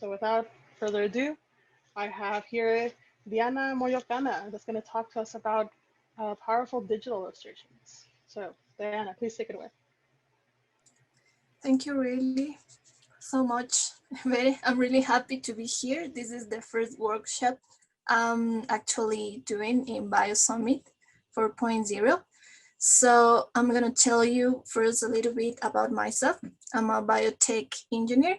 So without further ado, I have here Diana Mollocana that's going to talk to us about powerful digital illustrations. So Diana, please take it away. Thank you really so much. I'm really happy to be here. This is the first workshop I'm actually doing in BioSummit 4.0. So I'm going to tell you first a little bit about myself. I'm a biotech engineer.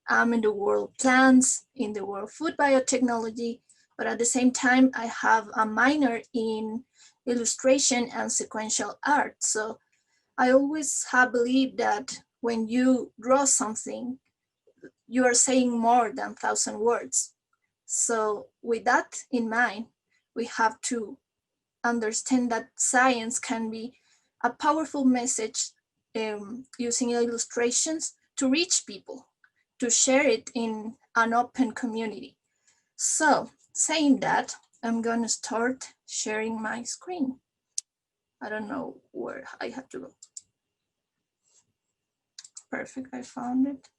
I'm in the world of plants, in the world of food biotechnology, but at the same time, I have a minor in illustration and sequential art. So I always have believed that when you draw something, you are saying more than 1,000 words. So with that in mind, we have to understand that science can be a powerful message using illustrations to reach people, to share it in an open community. So saying that, I'm gonna start sharing my screen. I don't know where I have to go. Perfect, I found it.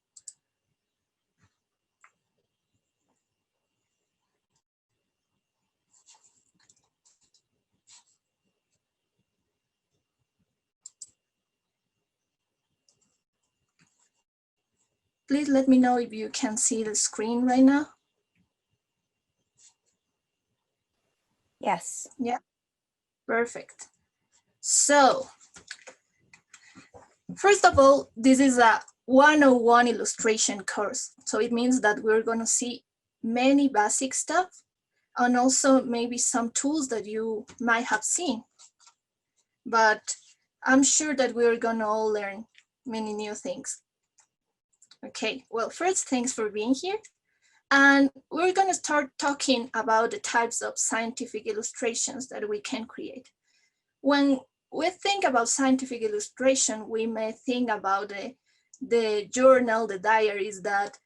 Please let me know if you can see the screen right now. Yes. Yeah, perfect. So, first of all, this is a 101 illustration course. So it means that we're gonna see many basic stuff and also maybe some tools that you might have seen. But I'm sure that we're gonna all learn many new things. Okay, well, first, thanks for being here. And we're going to start talking about the types of scientific illustrations that we can create. When we think about scientific illustration, we may think about the journal, the diaries that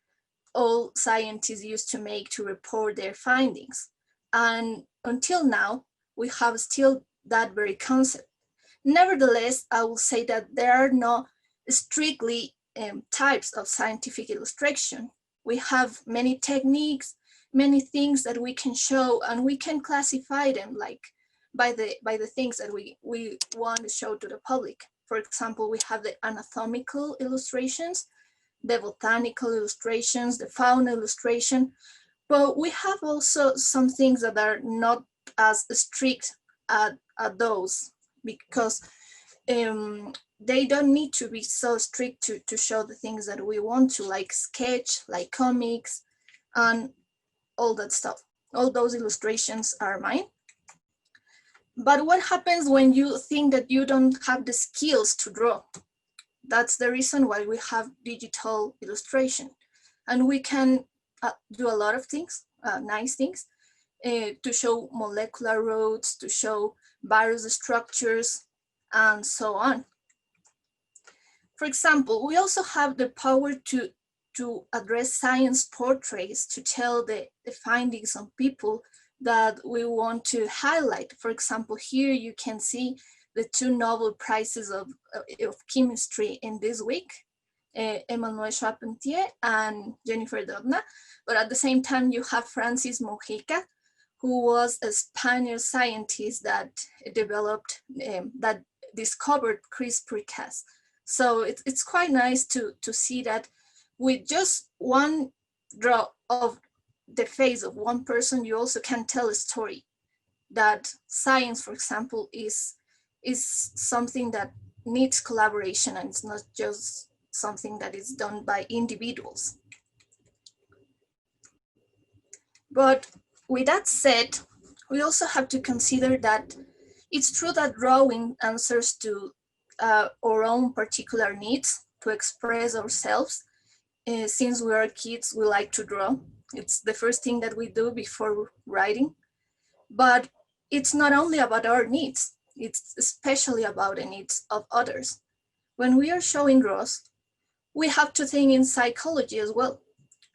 all scientists used to make to report their findings. And until now, we have still that very concept. Nevertheless, I will say that there are no strictly types of scientific illustration. We have many techniques, many things that we can show, and we can classify them like by the things that we want to show to the public. For example, we have the anatomical illustrations, the botanical illustrations, the fauna illustration, but we have also some things that are not as strict at those, because they don't need to be so strict to show the things that we want to, like sketch, like comics, and all that stuff. All those illustrations are mine. But what happens when you think that you don't have the skills to draw? That's the reason why we have digital illustration. And we can do a lot of things, nice things, to show molecular roads, to show virus structures, and so on. For example, we also have the power to address science portraits, to tell the findings on people that we want to highlight. For example, here you can see the 2 Nobel Prizes of chemistry in this week, Emmanuel Charpentier and Jennifer Doudna. But at the same time, you have Francis Mujica, who was a Spanish scientist that developed, that discovered CRISPR-Cas. So it's quite nice to see that with just one draw of the face of one person, you also can tell a story. That science, for example, is something that needs collaboration, and it's not just something that is done by individuals. But with that said, we also have to consider that it's true that drawing answers to our own particular needs to express ourselves. Since we are kids, we like to draw. It's the first thing that we do before writing. But it's not only about our needs, it's especially about the needs of others. When we are showing draws, we have to think in psychology as well.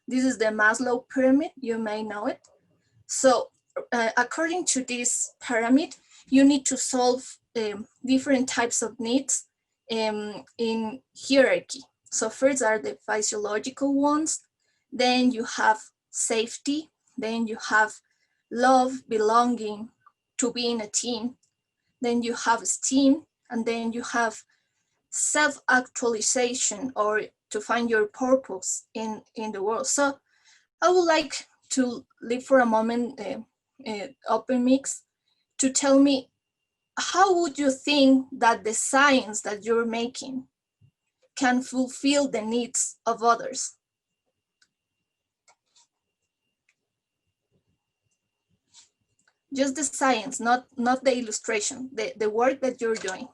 This is the Maslow pyramid, you may know it. So according to this pyramid, you need to solve different types of needs in hierarchy. So first are the physiological ones, then you have safety, then you have love, belonging, to be in a team, then you have esteem, and then you have self-actualization, or to find your purpose in the world. So I would like to leave for a moment open mix to tell me, how would you think that the science that you're making can fulfill the needs of others? Just the science, not the illustration, the work that you're doing.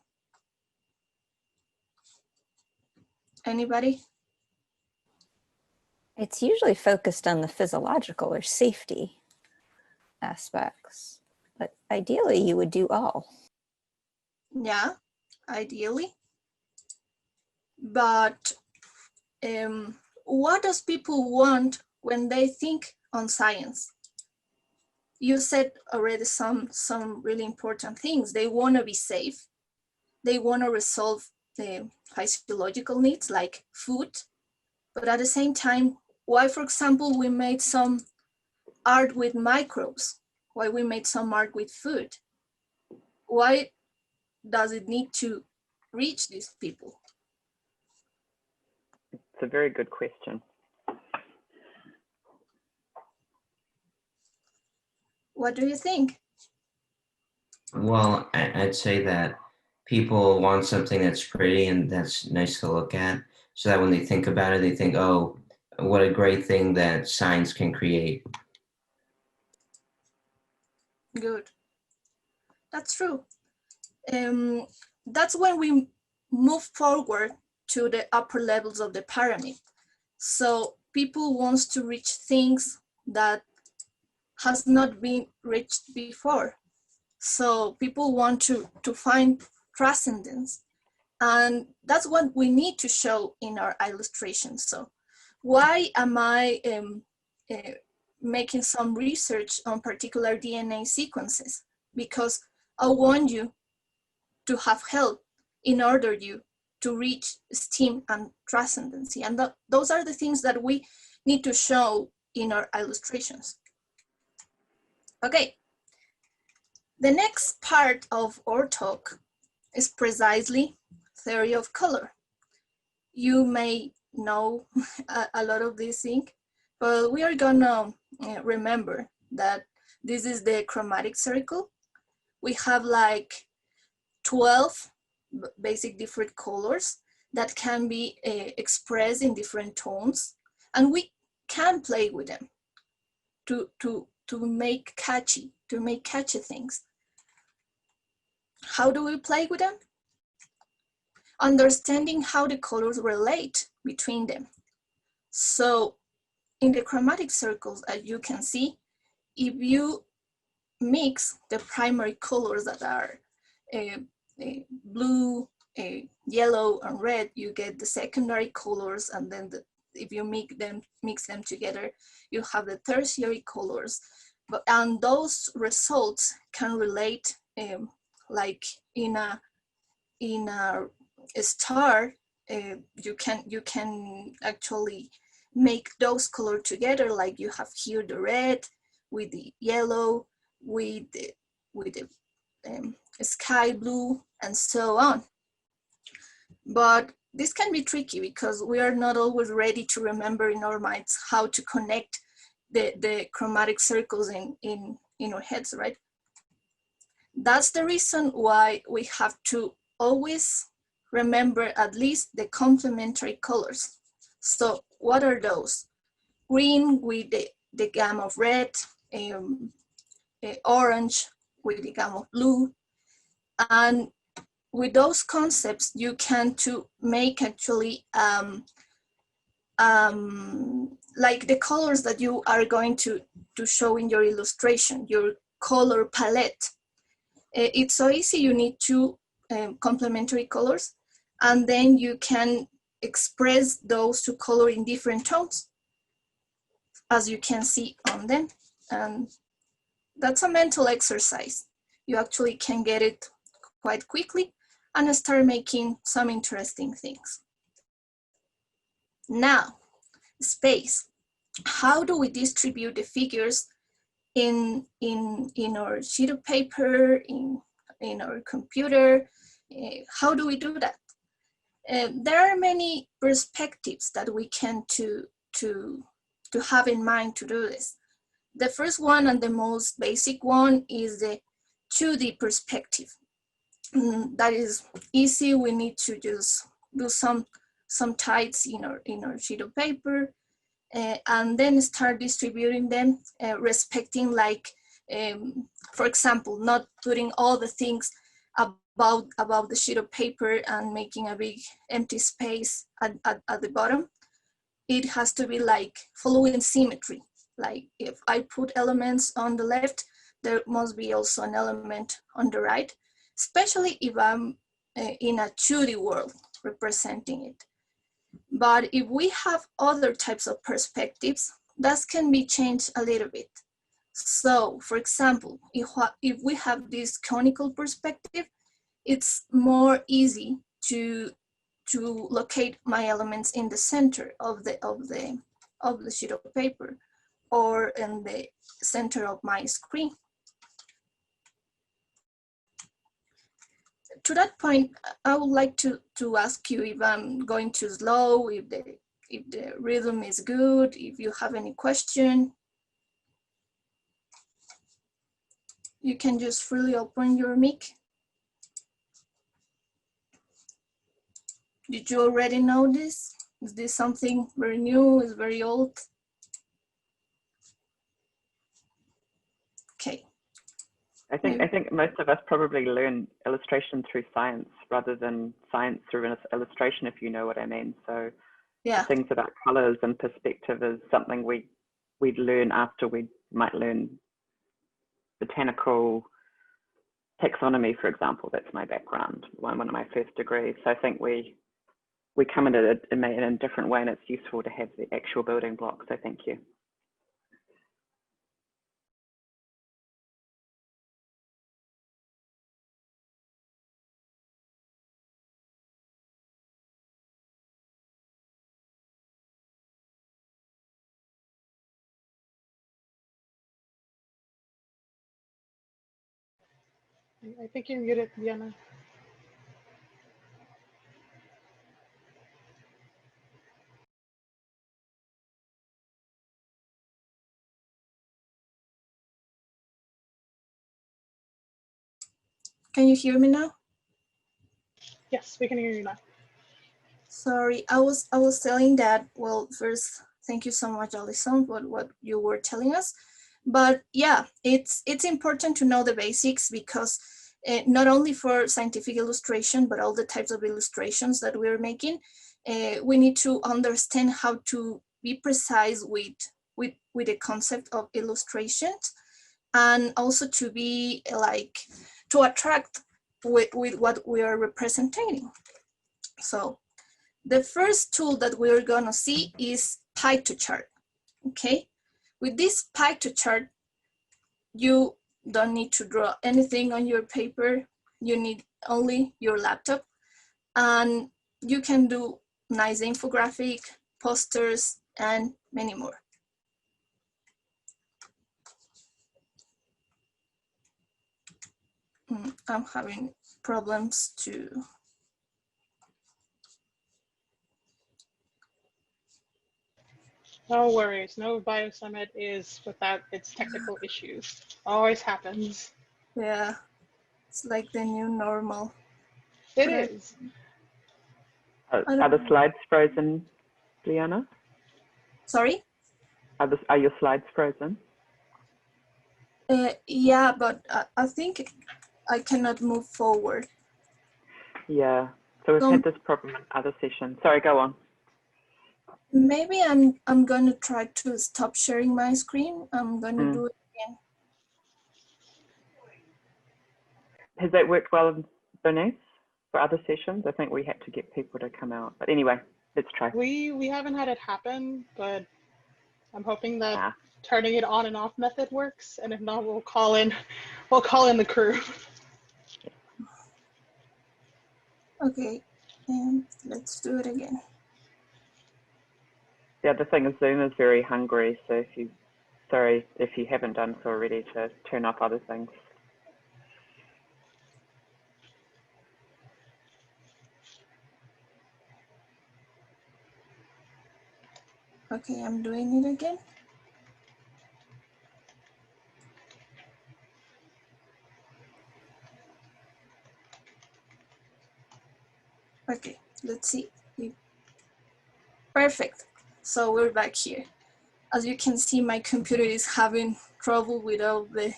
Anybody? It's usually focused on the physiological or safety aspects, but ideally you would do all. Yeah, ideally. But what does people want when they think on science? You said already some really important things. They want to be safe. They want to resolve the physiological needs like food. But at the same time, why, for example, we made some art with microbes? Why we made some art with food? Why does it need to reach these people? It's a very good question. What do you think? Well, I'd say that people want something that's pretty and that's nice to look at, so that when they think about it, they think, oh, what a great thing that science can create. Good. That's true. That's when we move forward to the upper levels of the pyramid. So people wants to reach things that has not been reached before. So people want to find transcendence. And that's what we need to show in our illustrations. So why am I making some research on particular DNA sequences? Because I want you to have help in order you to reach esteem and transcendency. And those are the things that we need to show in our illustrations. Okay, the next part of our talk is precisely theory of color. You may know a lot of these things, but we are gonna remember that this is the chromatic circle. We have like 12 basic different colors that can be expressed in different tones, and we can play with them to make catchy things. How do we play with them? Understanding how the colors relate between them. So in the chromatic circles, as you can see, if you mix the primary colors that are blue, yellow, and red, you get the secondary colors, and then if you mix them together, you have the tertiary colors. And those results can relate, like in a star. You can actually make those colors together, like you have here the red with the yellow, with the sky blue, and so on. But this can be tricky because we are not always ready to remember in our minds how to connect the chromatic circles in our heads, right? That's the reason why we have to always remember at least the complementary colors. So what are those? Green with the gamma of red, orange with the gamma of blue. And with those concepts, you can to make actually like the colors that you are going to show in your illustration, your color palette. It's so easy. You need two complementary colors, and then you can express those two colors in different tones, as you can see on them. And that's a mental exercise. You actually can get it quite quickly and start making some interesting things. Now, space. how do we distribute the figures in our sheet of paper, in our computer? How do we do that? There are many perspectives that we can to have in mind to do this. The first one and the most basic one is the 2D perspective. That is easy. We need to just do some types in our sheet of paper, and then start distributing them, respecting, like, for example, not putting all the things about the sheet of paper and making a big empty space at the bottom. It has to be like following symmetry. Like if I put elements on the left, there must be also an element on the right, especially if I'm in a 2D world representing it. But if we have other types of perspectives, that can be changed a little bit. So for example, if we have this conical perspective, it's more easy to locate my elements in the center of the sheet of paper, or in the center of my screen. To that point, I would like to ask you if I'm going too slow, if the rhythm is good, if you have any question. You can just freely open your mic. Did you already know this? Is this something very new? Is very old? Okay. I think most of us probably learn illustration through science rather than science through illustration, if you know what I mean. So yeah, things about colors and perspective is something we'd learn after we might learn botanical taxonomy, for example. That's my background, one of my first degrees. So I think we come at it in a different way, and it's useful to have the actual building blocks. So thank you. I think you're muted, Diana. Can you hear me now? Yes, we can hear you now. Sorry, I was telling that, well, first, thank you so much, Alison, for what you were telling us. But yeah, it's important to know the basics, because not only for scientific illustration, but all the types of illustrations that we're making, we need to understand how to be precise with the concept of illustrations, and also to be like, to attract with what we are representing. So the first tool that we're gonna see is PyTochart, okay? With this PyTochart, you don't need to draw anything on your paper. You need only your laptop, and you can do nice infographic, posters, and many more. I'm having problems to. No worries. No Bio Summit is without its technical issues. Always happens. Yeah, it's like the new normal. It is. Are the slides frozen, Diana? Sorry? Are your slides frozen? Yeah, but I think I cannot move forward. Yeah, so we've had this problem in other sessions. Sorry, go on. Maybe I'm going to try to stop sharing my screen. I'm going to do it again. Has that worked well, Bernice, for other sessions? I think we had to get people to come out. But anyway, let's try. We haven't had it happen, but I'm hoping that turning it on and off method works. And if not, we'll call in the crew. Okay, let's do it again. The other thing is Zoom is very hungry, so if you haven't done so already, to turn up other things. Okay, I'm doing it again. Okay, let's see. Perfect. So we're back here. As you can see, my computer is having trouble with all the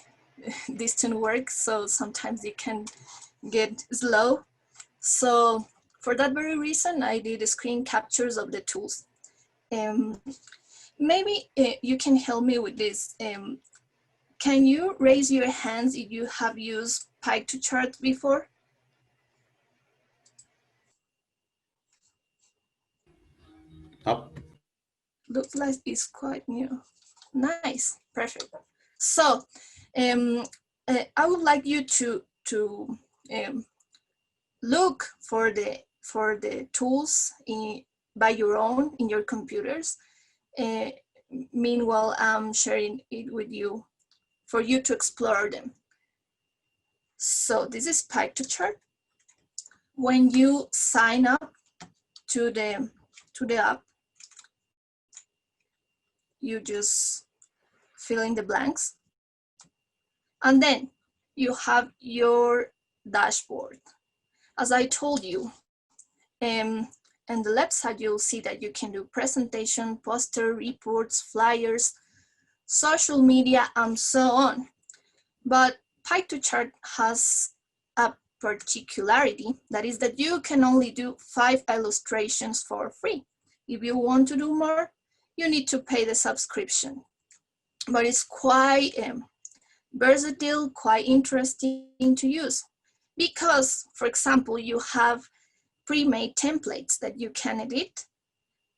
distant work, so sometimes it can get slow. So for that very reason, I did screen captures of the tools. Maybe you can help me with this. Can you raise your hands if you have used Pie2Chart before? Up. Looks like it's quite new. Nice, perfect. So I would like you to look for the tools by your own in your computers. Meanwhile, I'm sharing it with you for you to explore them. So this is Pie2Chart. When you sign up to the app, you just fill in the blanks, and then you have your dashboard. As I told you, on the left side, you'll see that you can do presentation, poster, reports, flyers, social media, and so on. But Pie2Chart has a particularity, that is that you can only do 5 illustrations for free. If you want to do more, you need to pay the subscription. But it's quite versatile, quite interesting to use. Because, for example, you have pre-made templates that you can edit.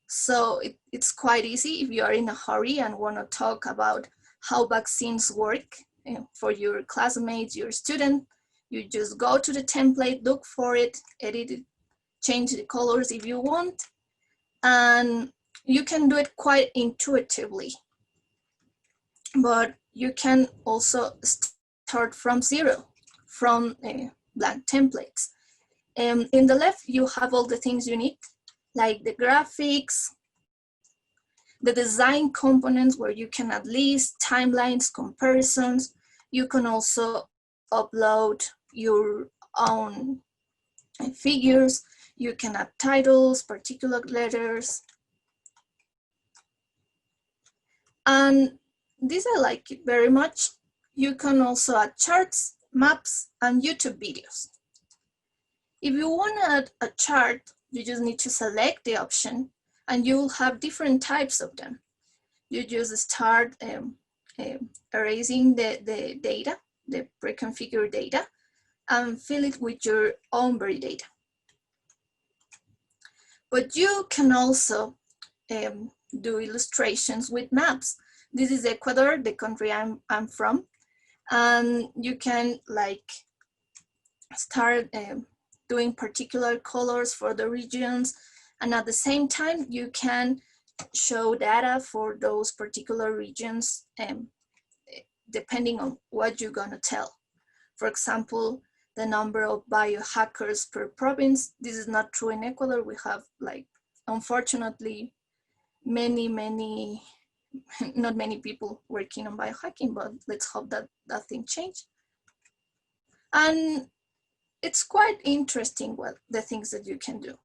So it's quite easy if you are in a hurry and want to talk about how vaccines work for your classmates, your student. You just go to the template, look for it, edit it, change the colors if you want, and you can do it quite intuitively. But you can also start from zero, from blank templates. In the left, you have all the things you need, like the graphics, the design components where you can add lists, timelines, comparisons. You can also upload your own figures. You can add titles, particular letters. And this I like it very much. You can also add charts, maps, and YouTube videos. If you want to add a chart, you just need to select the option and you will have different types of them. You just start erasing the data, the pre-configured data, and fill it with your own very data. But you can also do illustrations with maps. This is Ecuador, the country I'm from, and you can like start doing particular colors for the regions, and at the same time you can show data for those particular regions depending on what you're going to tell. For example, the number of biohackers per province. This is not true in Ecuador. We have, like, unfortunately, not many people working on biohacking, but let's hope that that thing change. And it's quite interesting what the things that you can do.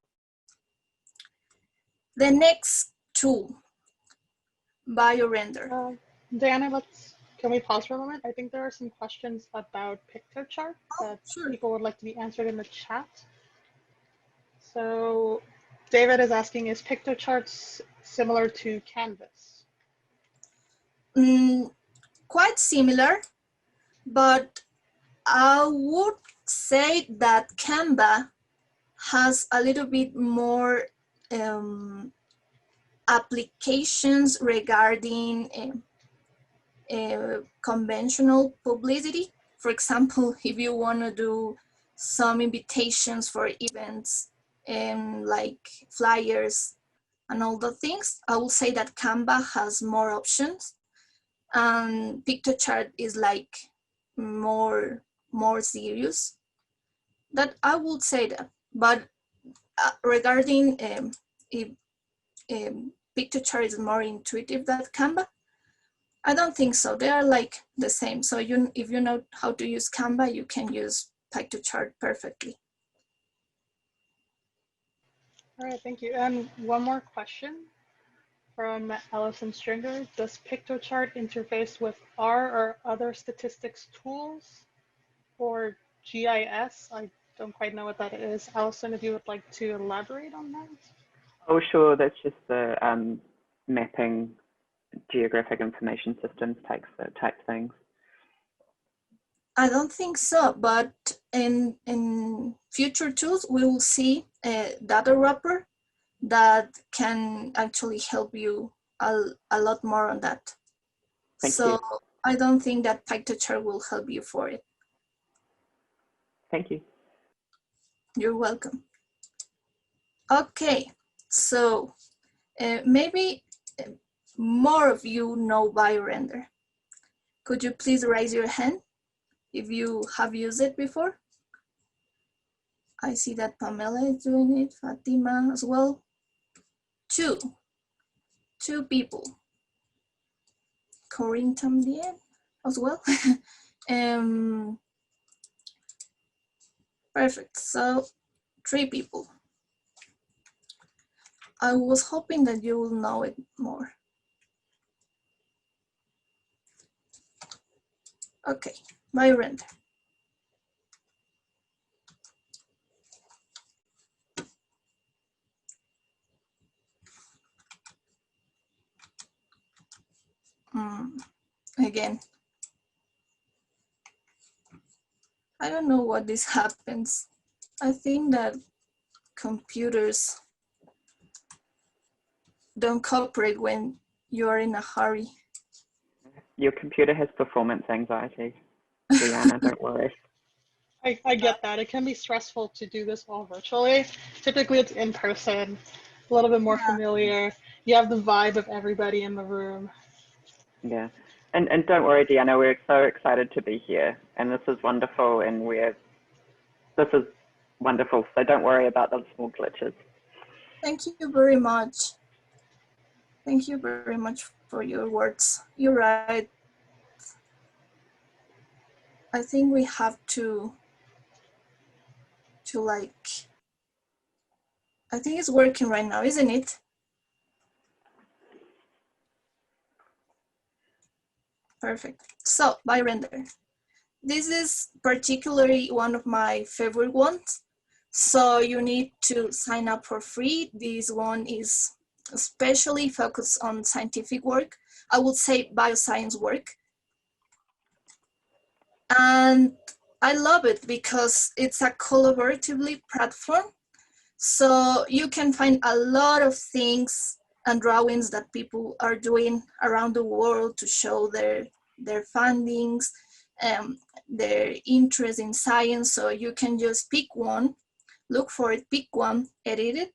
The next tool, BioRender. Diana, can we pause for a moment? I think there are some questions about PictoChart that people would like to be answered in the chat. So David is asking, is PictoChart similar to Canvas? Quite similar, but I would say that Canva has a little bit more applications regarding conventional publicity. For example, if you want to do some invitations for events and like flyers, and all the things. I will say that Canva has more options, and PictoChart is like more serious. That I would say that. But regarding if PictoChart is more intuitive than Canva, I don't think so. They are like the same. So if you know how to use Canva, you can use PictoChart perfectly. All right, thank you. And one more question from Allison Stringer. Does PictoChart interface with R or other statistics tools or GIS? I don't quite know what that is. Allison, if you would like to elaborate on that. Oh, sure. That's just the mapping geographic information systems type things. I don't think so, but in future tools, we will see a data wrapper that can actually help you a lot more on that. Thank so you. I don't think that PictoChart will help you for it. Thank you. You're welcome. Okay, so maybe more of you know BioRender. Could you please raise your hand if you have used it before? I see that Pamela is doing it, Fatima as well. Two people. Corinne también as well. Perfect, so 3 people. I was hoping that you will know it more. Okay, BioRender. Again, I don't know what this happens. I think that computers don't cooperate when you are in a hurry. Your computer has performance anxiety, Diana, don't worry. I get that. It can be stressful to do this all virtually. Typically it's in person, a little bit more familiar. You have the vibe of everybody in the room. Yeah. And don't worry, Diana, we're so excited to be here. And this is wonderful. And this is wonderful. So don't worry about those small glitches. Thank you very much. Thank you very much for your words. You're right. I think we have to like, I think it's working right now, isn't it? Perfect. So BioRender. This is particularly one of my favorite ones. So you need to sign up for free. This one is especially focused on scientific work. I would say bioscience work. And I love it because it's a collaboratively platform. So you can find a lot of things and drawings that people are doing around the world to show their findings, their interest in science. So you can just pick one, look for it, pick one, edit it,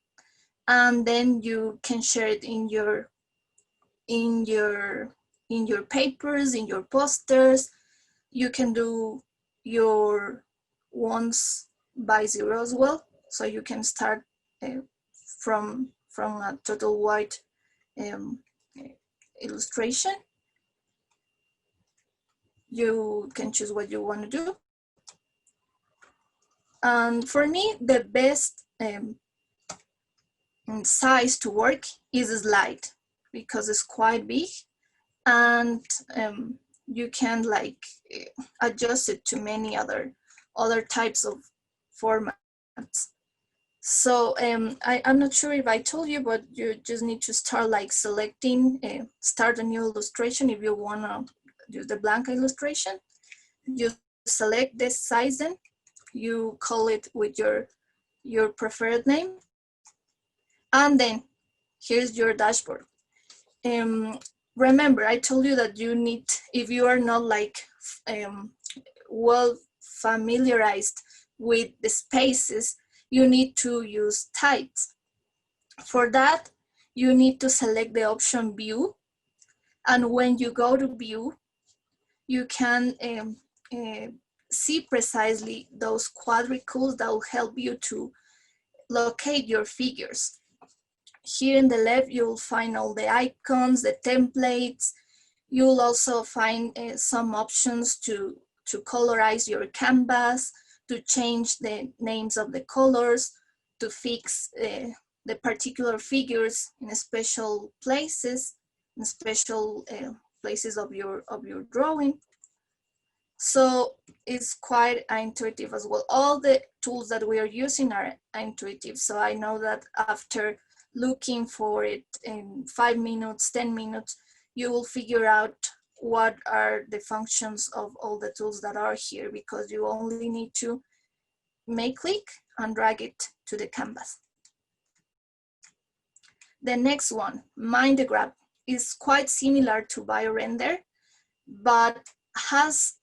and then you can share it in your papers, in your posters. You can do your 1x0 as well. So you can start from a total white illustration. You can choose what you want to do. And for me, the best size to work is a slide because it's quite big, and you can like adjust it to many other types of formats. So I'm not sure if I told you, but you just need to start like selecting, start a new illustration. If you want to do the blank illustration, you select this size, then you call it with your preferred name. And then here's your dashboard. Remember, I told you that you need, if you are not like well familiarized with the spaces, you need to use types. For that, you need to select the option View. And when you go to View, you can see precisely those quadricles that will help you to locate your figures. Here in the left, you'll find all the icons, the templates. You'll also find some options to colorize your canvas, to change the names of the colors, to fix the particular figures in special places, in special places of your drawing. So it's quite intuitive as well. All the tools that we are using are intuitive. So I know that after looking for it in 5 minutes, 10 minutes, you will figure out what are the functions of all the tools that are here, because you only need to make click and drag it to the canvas. The next one, Mind the Graph, is quite similar to BioRender, but has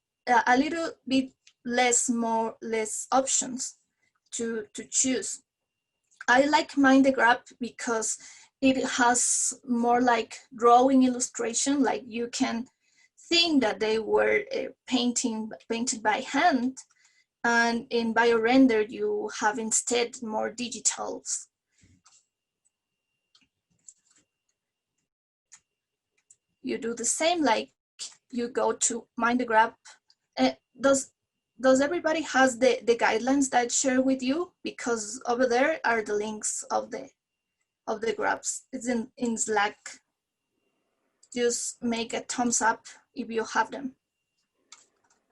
a little bit less options to choose. I like Mind the Graph because it has more like drawing illustration, like you can think that they were painted by hand, and in BioRender you have instead more digitals. You do the same, like you go to Mind the Graph. Does everybody has the guidelines that I share with you? Because over there are the links of the graphs. It's in Slack. Just make a thumbs up if you have them.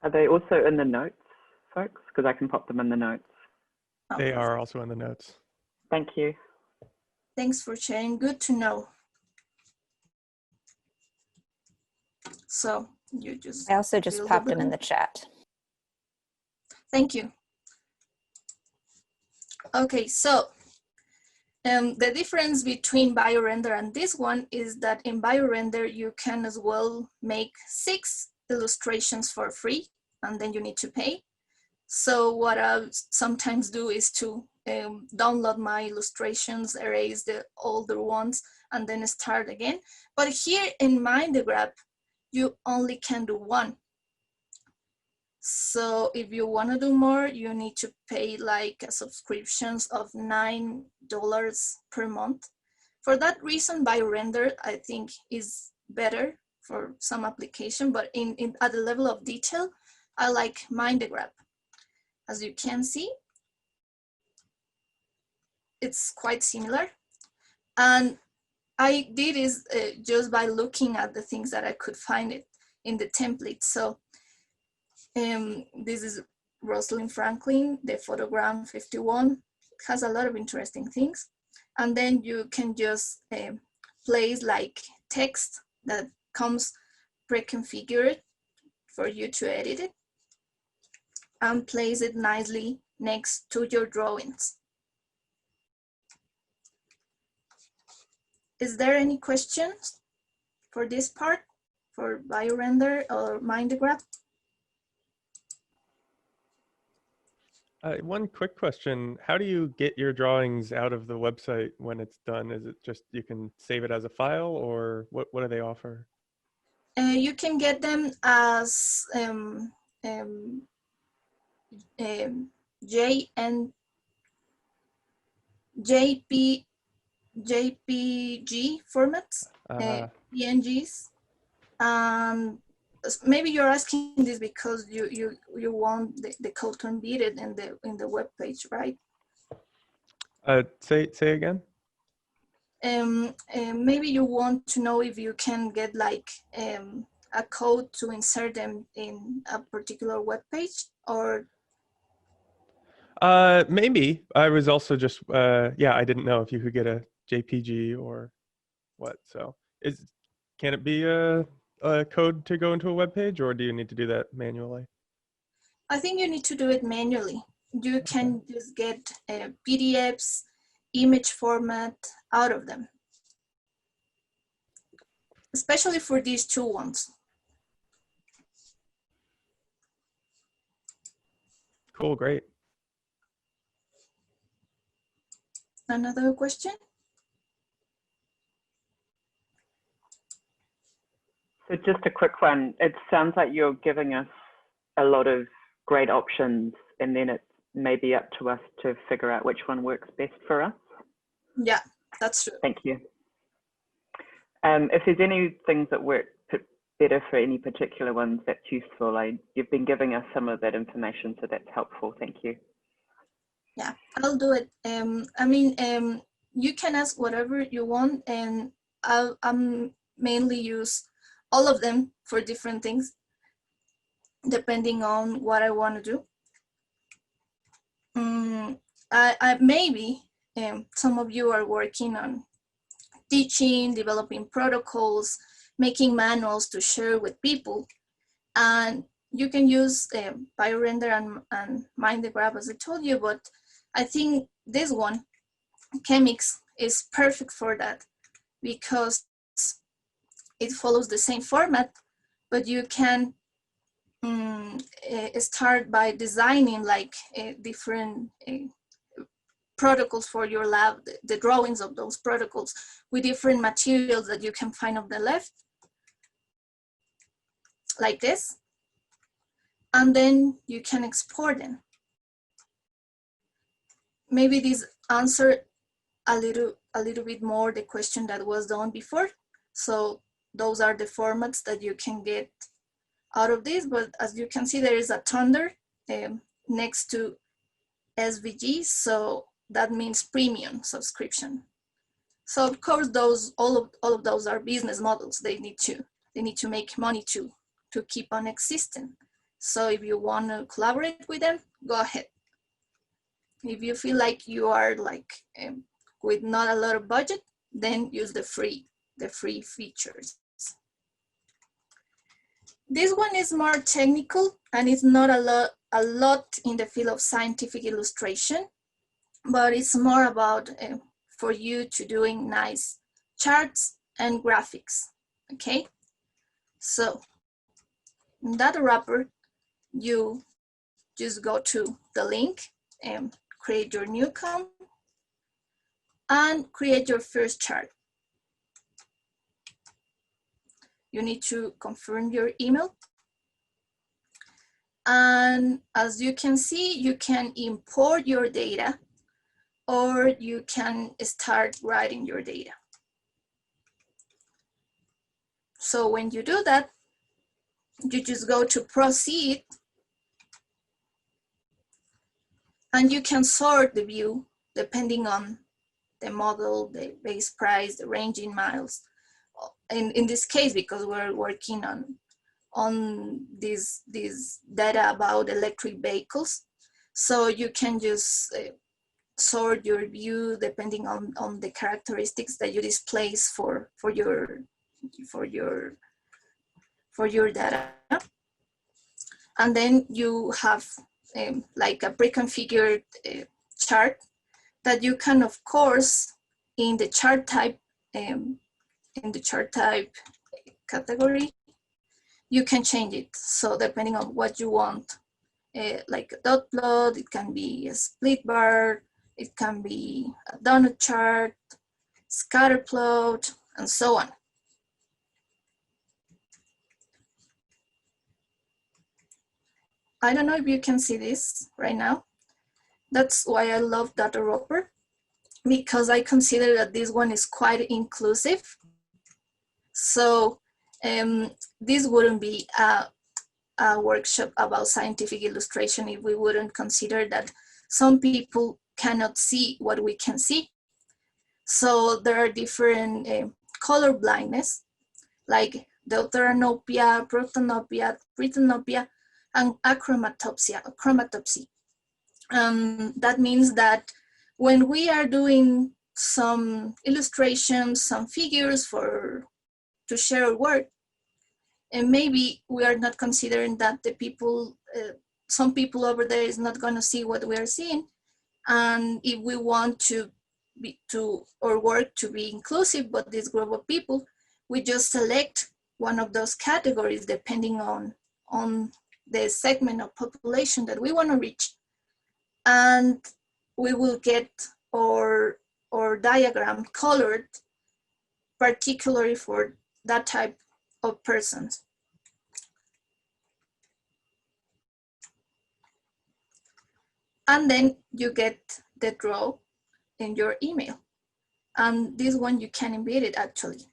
Are they also in the notes, folks? Because I can pop them in the notes. Oh, They are also in the notes. Thank you. Thanks for sharing. Good to know. So you just. I also just popped them in the chat. Thank you. Okay, so the difference between BioRender and this one is that in BioRender you can as well make 6 illustrations for free, and then you need to pay. So what I sometimes do is to download my illustrations, erase the older ones, and then start again. But here in Mind the Graph, you only can do 1. So if you want to do more, you need to pay like subscriptions of $9 per month. For that reason, BioRender, I think, is better for some application, but at the level of detail, I like Mind the Graph. As you can see, it's quite similar. And I did this just by looking at the things that I could find it in the template. So this is Rosalind Franklin, the photogram 51. It has a lot of interesting things. And then you can just place like text that comes pre-configured for you to edit it, and place it nicely next to your drawings. Is there any questions for this part, for BioRender or Mind the Graph? One quick question. How do you get your drawings out of the website when it's done? Is it just you can save it as a file, or what do they offer? You can get them as JPG formats, PNGs. Maybe you're asking this because you want the code to embed it in the web page, right? Say again. Maybe you want to know if you can get like a code to insert them in a particular web page, or Maybe. I was also just yeah, I didn't know if you could get a JPG or what. So can it be a code to go into a web page, or do you need to do that manually? I think you need to do it manually. You can just get PDFs, image format out of them, especially for these 2 ones. Cool, great. Another question? So just a quick one. It sounds like you're giving us a lot of great options, and then it's maybe up to us to figure out which one works best for us. Yeah, that's true. Thank you. If there's any things that work better for any particular ones, that's useful. You've been giving us some of that information, so that's helpful. Thank you. Yeah, I'll do it. I mean, you can ask whatever you want, and I'm mainly use all of them for different things, depending on what I want to do. I maybe some of you are working on teaching, developing protocols, making manuals to share with people, and you can use BioRender and Mind the Graph, as I told you, but I think this one, Chemix, is perfect for that because it follows the same format, but you can start by designing like different protocols for your lab, the drawings of those protocols with different materials that you can find on the left, like this, and then you can export them. Maybe this answer a little bit more the question that was done before. So those are the formats that you can get out of this, but as you can see, there is a thunder next to SVG, so that means premium subscription. So of course, all of those are business models. They need to make money to keep on existing. So if you want to collaborate with them, go ahead. If you feel like you are like with not a lot of budget, then use the free features. This one is more technical and it's not a lot in the field of scientific illustration, but it's more about for you to doing nice charts and graphics, okay? So in that wrapper, you just go to the link and create your new account and create your first chart. You need to confirm your email. And as you can see, you can import your data or you can start writing your data. So when you do that, you just go to proceed and you can sort the view depending on the model, the base price, the range in miles. In this case, because we're working on this data about electric vehicles, so you can just sort your view depending on the characteristics that you display for your data, and then you have like a pre-configured chart that you can, of course, in the chart type category, you can change it. So depending on what you want, like a dot plot, it can be a split bar, it can be a donut chart, scatter plot, and so on. I don't know if you can see this right now. That's why I love Data Wrapper, because I consider that this one is quite inclusive. So this wouldn't be a workshop about scientific illustration if we wouldn't consider that some people cannot see what we can see. So there are different color blindness, like deuteranopia, protanopia, tritanopia, and chromatopsy. That means that when we are doing some illustrations, some figures to share our work, and maybe we are not considering that the people, some people over there is not going to see what we are seeing. And if we want our work to be inclusive, but this group of people, we just select one of those categories depending on the segment of population that we want to reach, and we will get our diagram colored particularly for that type of persons. And then you get the draw in your email. And this one you can embed it actually.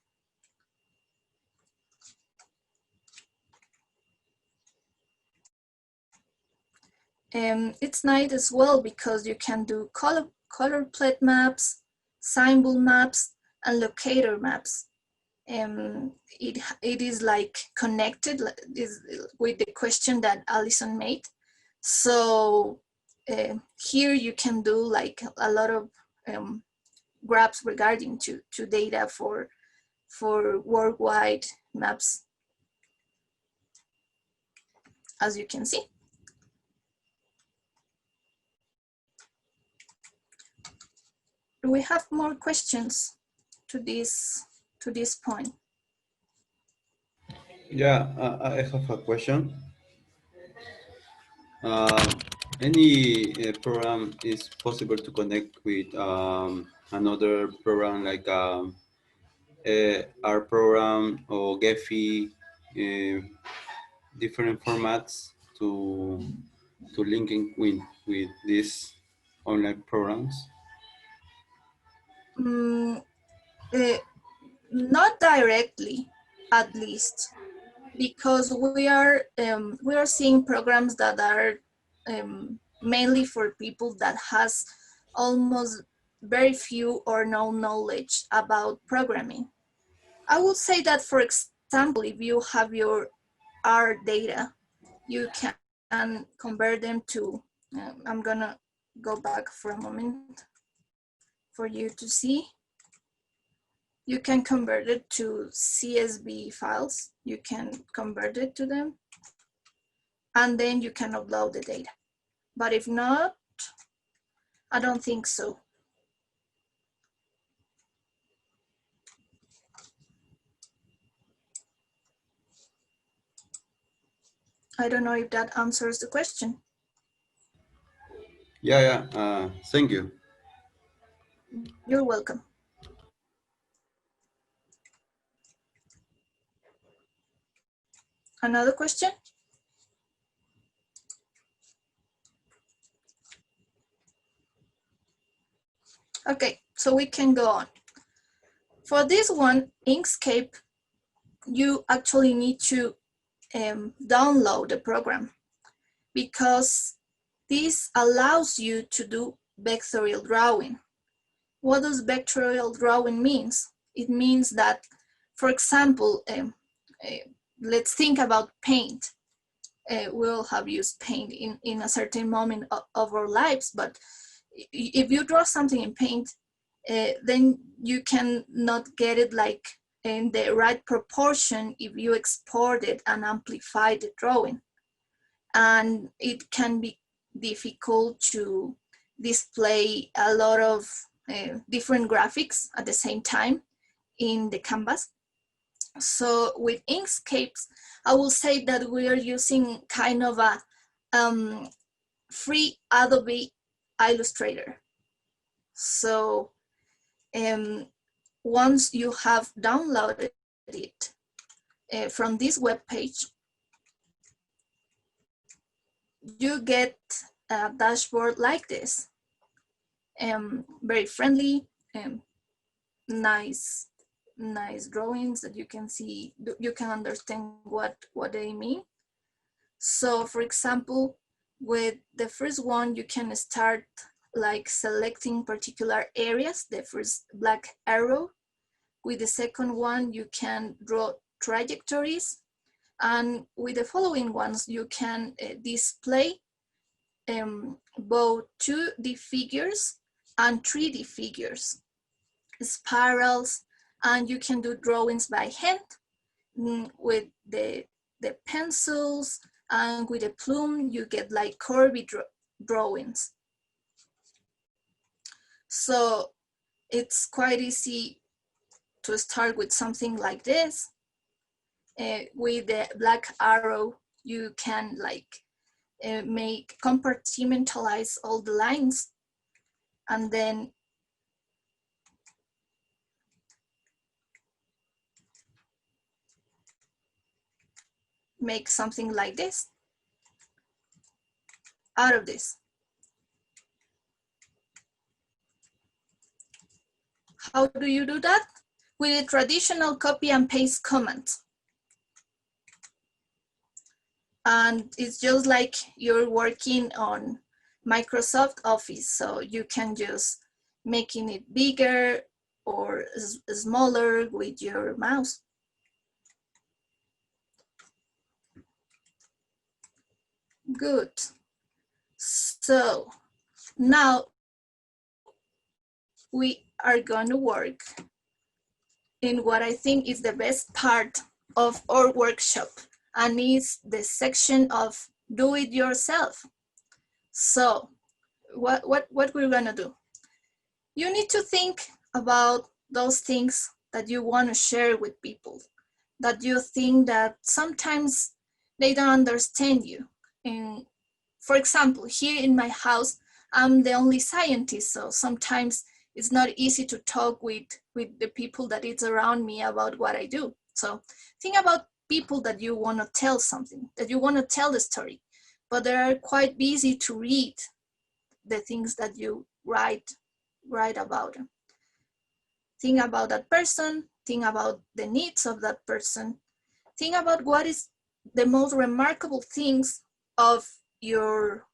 It's nice as well because you can do color plate maps, symbol maps, and locator maps. It is like connected with the question that Alison made. So here you can do like a lot of graphs regarding to data for worldwide maps, as you can see. Do we have more questions to this point? Yeah, I have a question. Any program is possible to connect with another program like our program or Gephi, different formats to linking with these online programs? Not directly, at least, because we are seeing programs that are mainly for people that has almost very few or no knowledge about programming. I would say that, for example, if you have your R data, you can convert them to, I'm gonna go back for a moment for you to see. You can convert it to CSV files. You can convert it to them, and then you can upload the data. But if not, I don't think so. I don't know if that answers the question. Yeah. Thank you. You're welcome. Another question? Okay, so we can go on. For this one, Inkscape, you actually need to download the program, because this allows you to do vectorial drawing. What does vectorial drawing means? It means that, for example, let's think about paint. We all have used paint in a certain moment of our lives, but if you draw something in paint, then you can not get it like in the right proportion if you export it and amplify the drawing. And it can be difficult to display a lot of different graphics at the same time in the canvas. So with Inkscapes, I will say that we are using kind of a free Adobe Illustrator. So once you have downloaded it from this web page, you get a dashboard like this. Very friendly, nice drawings that you can see, you can understand what they mean. So for example, with the first one, you can start like selecting particular areas, the first black arrow. With the second one, you can draw trajectories. And with the following ones, you can display both 2D figures and 3D figures, spirals, and you can do drawings by hand with the pencils, and with a plume, you get like curvy drawings. So it's quite easy to start with something like this. With the black arrow, you can like compartmentalize all the lines, and then make something like this out of this. How do you do that? With a traditional copy and paste command. And it's just like you're working on Microsoft Office, so you can just making it bigger or smaller with your mouse. Good. So now we are going to work in what I think is the best part of our workshop, and is the section of do it yourself. So what we're gonna do? You need to think about those things that you want to share with people, that you think that sometimes they don't understand you. And for example, here in my house, I'm the only scientist, so sometimes it's not easy to talk with the people that is around me about what I do. So think about people that you want to tell something, that you want to tell the story, but they're quite busy to read the things that you write about. Think about that person, think about the needs of that person, think about what is the most remarkable things of your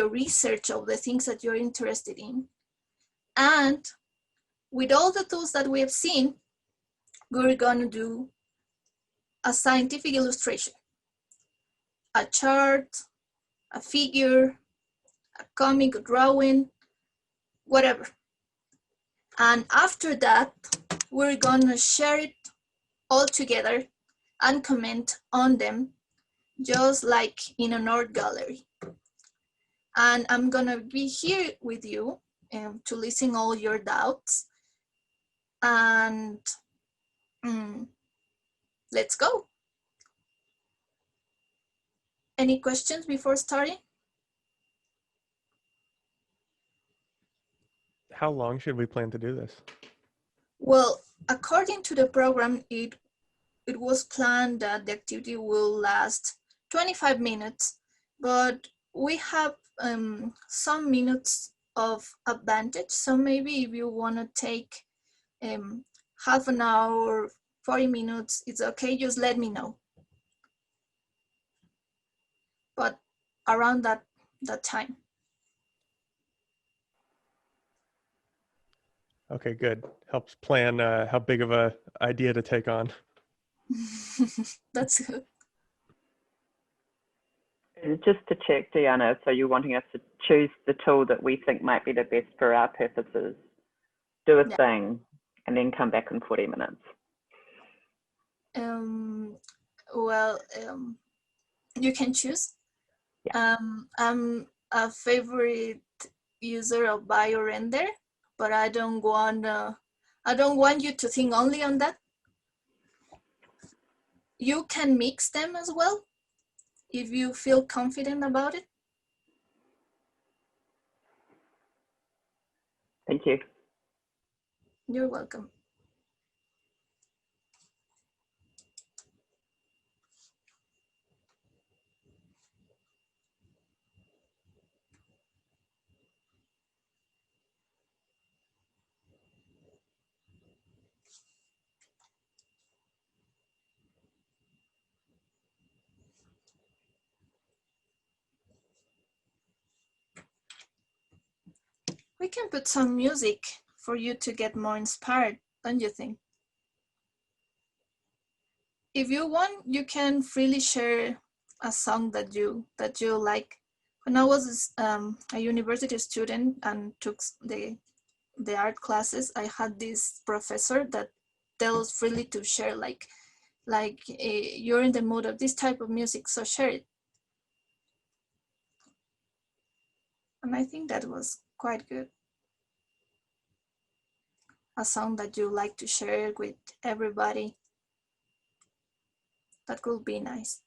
research, of the things that you're interested in. And with all the tools that we have seen, we're going to do a scientific illustration, a chart, a figure, a comic, a drawing, whatever. And after that, we're going to share it all together and comment on them, just like in an art gallery. And I'm gonna be here with you to listen all your doubts. And let's go. Any questions before starting? How long should we plan to do this? Well, according to the program, it was planned that the activity will last 25 minutes, but we have some minutes of advantage. So maybe if you want to take half an hour, 40 minutes, it's okay, just let me know. But around that time. Okay, good. Helps plan how big of a idea to take on. That's good. Just to check, Diana, so you're wanting us to choose the tool that we think might be the best for our purposes, do a thing, and then come back in 40 minutes. Well, you can choose. Yeah. I'm a favorite user of BioRender, but I don't want you to think only on that. You can mix them as well if you feel confident about it. Thank you. You're welcome. We can put some music for you to get more inspired, don't you think? If you want, you can freely share a song that you like. When I was a university student and took the art classes, I had this professor that tells freely to share, like you're in the mood of this type of music, so share it. And I think that was quite good. A song that you like to share with everybody. That could be nice.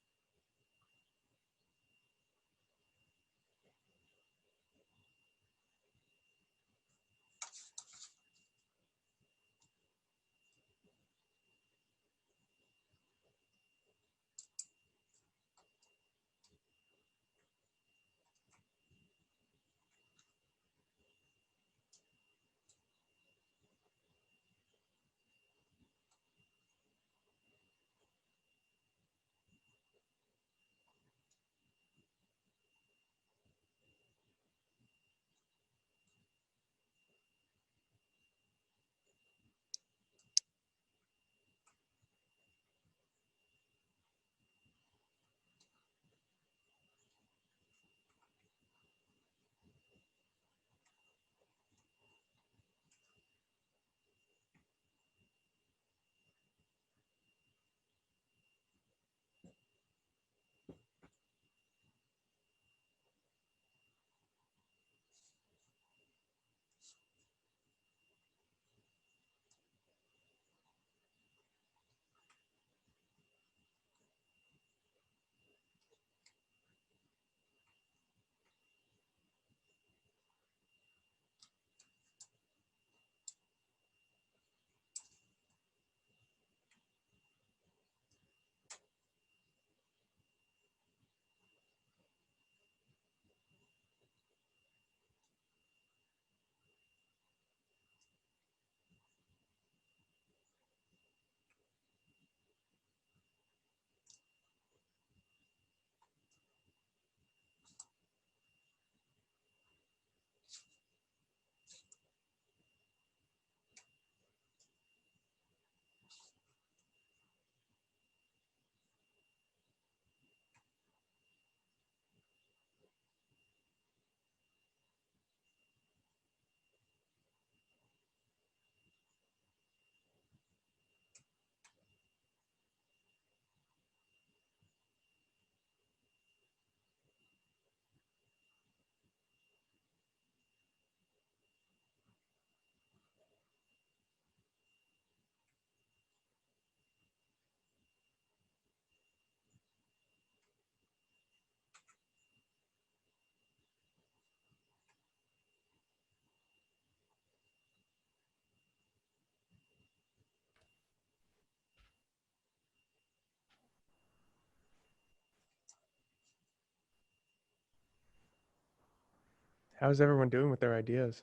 How's everyone doing with their ideas?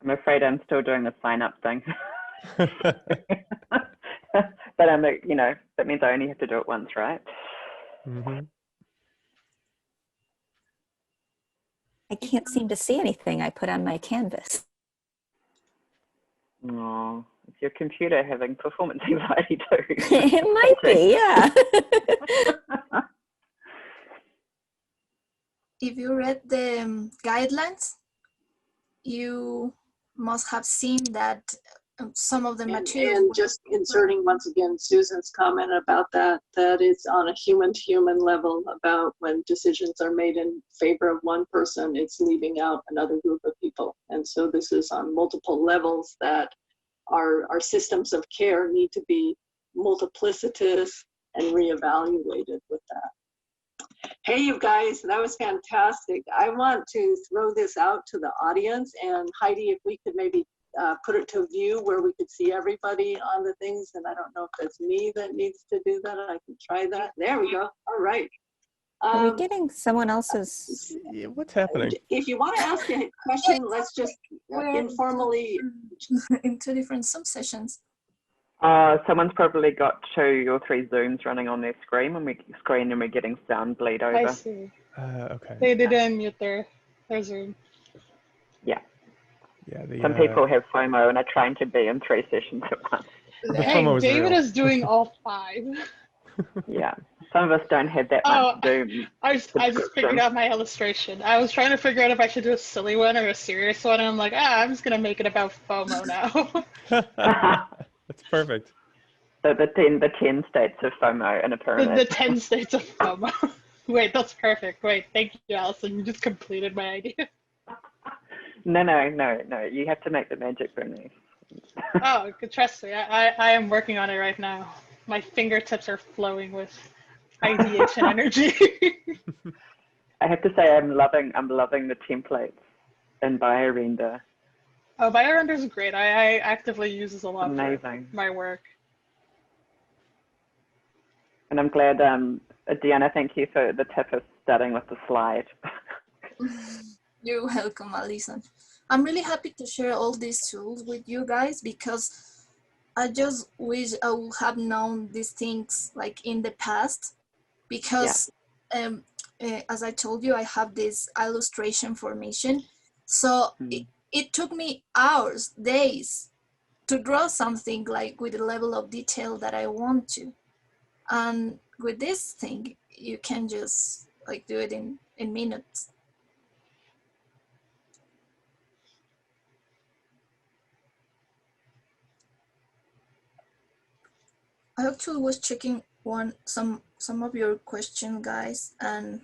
I'm afraid I'm still doing the sign up thing. But I'm, you know, that means I only have to do it once, right? Mm-hmm. I can't seem to see anything I put on my canvas. Oh, is your computer having performance anxiety too? It might be, yeah. If you read the guidelines, you must have seen that some of the materials. And just inserting once again Susan's comment about that, that it's on a human-to-human level about when decisions are made in favor of one person, it's leaving out another group of people. And so this is on multiple levels that our systems of care need to be multiplicitous and reevaluated with that. Hey, you guys, that was fantastic. I want to throw this out to the audience, and Heidi, if we could maybe put it to view where we could see everybody on the things, and I don't know if that's me that needs to do that. I can try that. There we go. All right. Are we getting someone else's? Yeah, what's happening? If you want to ask a question, let's just informally. In 2 different sub-sessions. Someone's probably got 2 or 3 Zooms running on their screen, and we're getting sound bleed over. I see. Okay. They didn't mute their Zoom. Yeah. Yeah. Some people have FOMO and are trying to be in 3 sessions at once. The Hey, FOMO is David real. is doing all 5. Yeah. Some of us don't have that much Zoom. I just figured out my illustration. I was trying to figure out if I should do a silly one or a serious one, and I'm like, I'm just gonna make it about FOMO now. That's perfect. So the 10 states of FOMO in a pyramid. The 10 states of FOMO. Wait, that's perfect. Wait, thank you, Allison. You just completed my idea. No. You have to make the magic beneath. Oh, trust me. I am working on it right now. My fingertips are flowing with ideation energy. I have to say I'm loving the templates in BioRender. Oh, BioRender is great. I actively use this a lot Amazing. for my work. And I'm glad, Diana, thank you for the tip of starting with the slide. You're welcome, Alison. I'm really happy to share all these tools with you guys because I just wish I would have known these things like in the past because as I told you, I have this illustration formation. So it took me hours, days to draw something like with the level of detail that I want to. And with this thing, you can just like do it in minutes. I actually was checking some of your questions, guys, and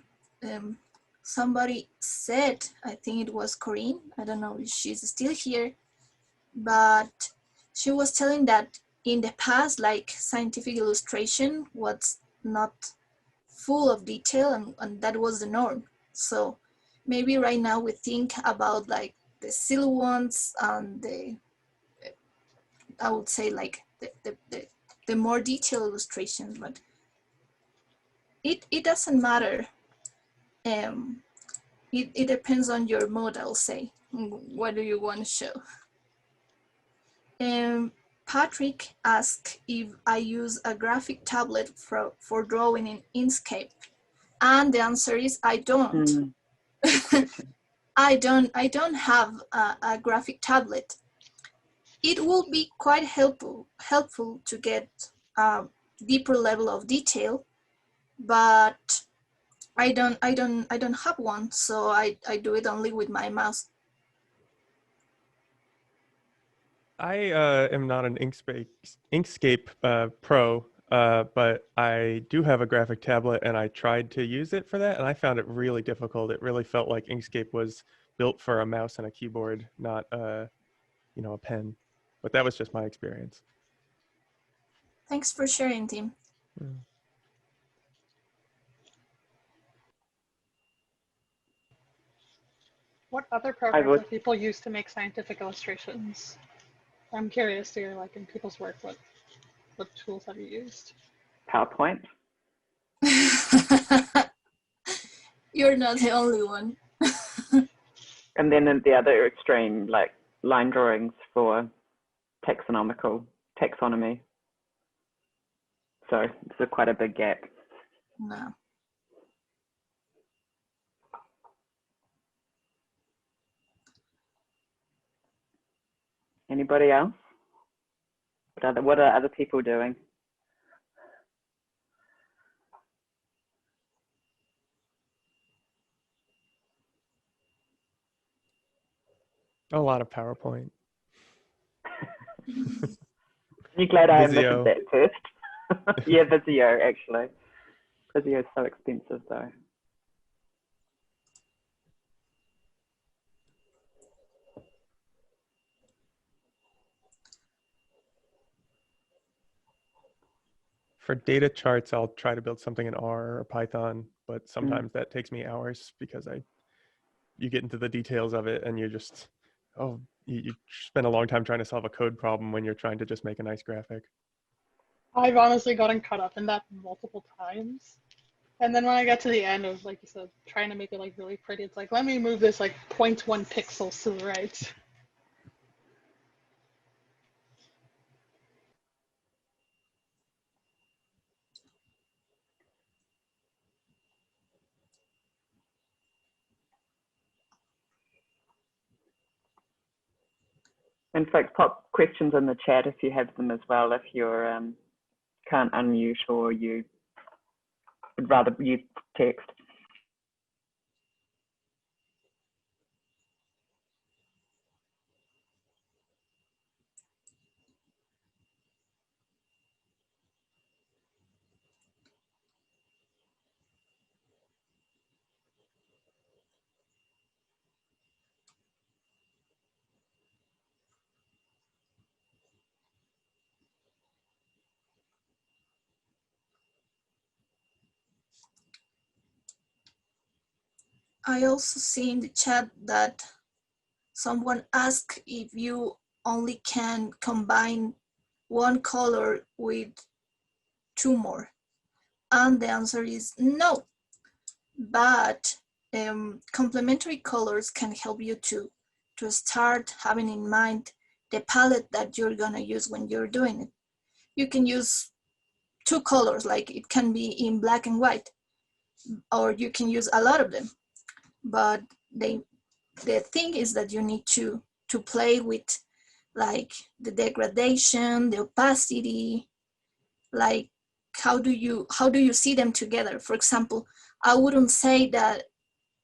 somebody said, I think it was Corinne, I don't know if she's still here, but she was telling that in the past, like scientific illustration was not full of detail and that was the norm. So maybe right now we think about like the silly ones and the, I would say like the more detailed illustrations, but it doesn't matter. It depends on your mood, I'll say. What do you want to show? Patrick asked if I use a graphic tablet for drawing in Inkscape, and the answer is I don't. I don't have a graphic tablet. It will be quite helpful to get a deeper level of detail, but I don't have one, so I do it only with my mouse. I am not an Inkscape pro, but I do have a graphic tablet, and I tried to use it for that, and I found it really difficult. It really felt like Inkscape was built for a mouse and a keyboard, not a pen. But that was just my experience. Thanks for sharing, Tim. What other programs do people use to make scientific illustrations? I'm curious to hear, like in people's work, what tools have you used? PowerPoint. You're not the only one. And then in the other extreme, like line drawings for taxonomy. So it's quite a big gap. No. Anybody else? What are other people doing? A lot of PowerPoint. You glad I Visio. omitted that first? Yeah, Visio actually. Visio is so expensive though. For data charts, I'll try to build something in R or Python, but sometimes that takes me hours because you get into the details of it and you just, you spend a long time trying to solve a code problem when you're trying to just make a nice graphic. I've honestly gotten caught up in that multiple times. And then when I got to the end of, like you said, trying to make it like really pretty, it's like, let me move this like 0.1 pixels to the right. In fact, pop questions in the chat if you have them as well, if you're can't unmute or you would rather use text. I also see in the chat that someone asked if you only can combine one color with two more. And the answer is no, but complementary colors can help you to start having in mind the palette that you're gonna use when you're doing it. You can use two colors, like it can be in black and white, or you can use a lot of them. But the thing is that you need to play with like the degradation, the opacity, like how do you see them together? For example, I wouldn't say that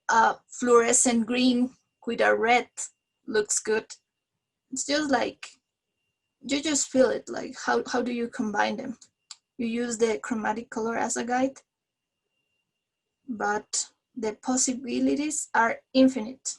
a fluorescent green with a red looks good. It's just like you just feel it, like how do you combine them? You use the chromatic color as a guide, but the possibilities are infinite.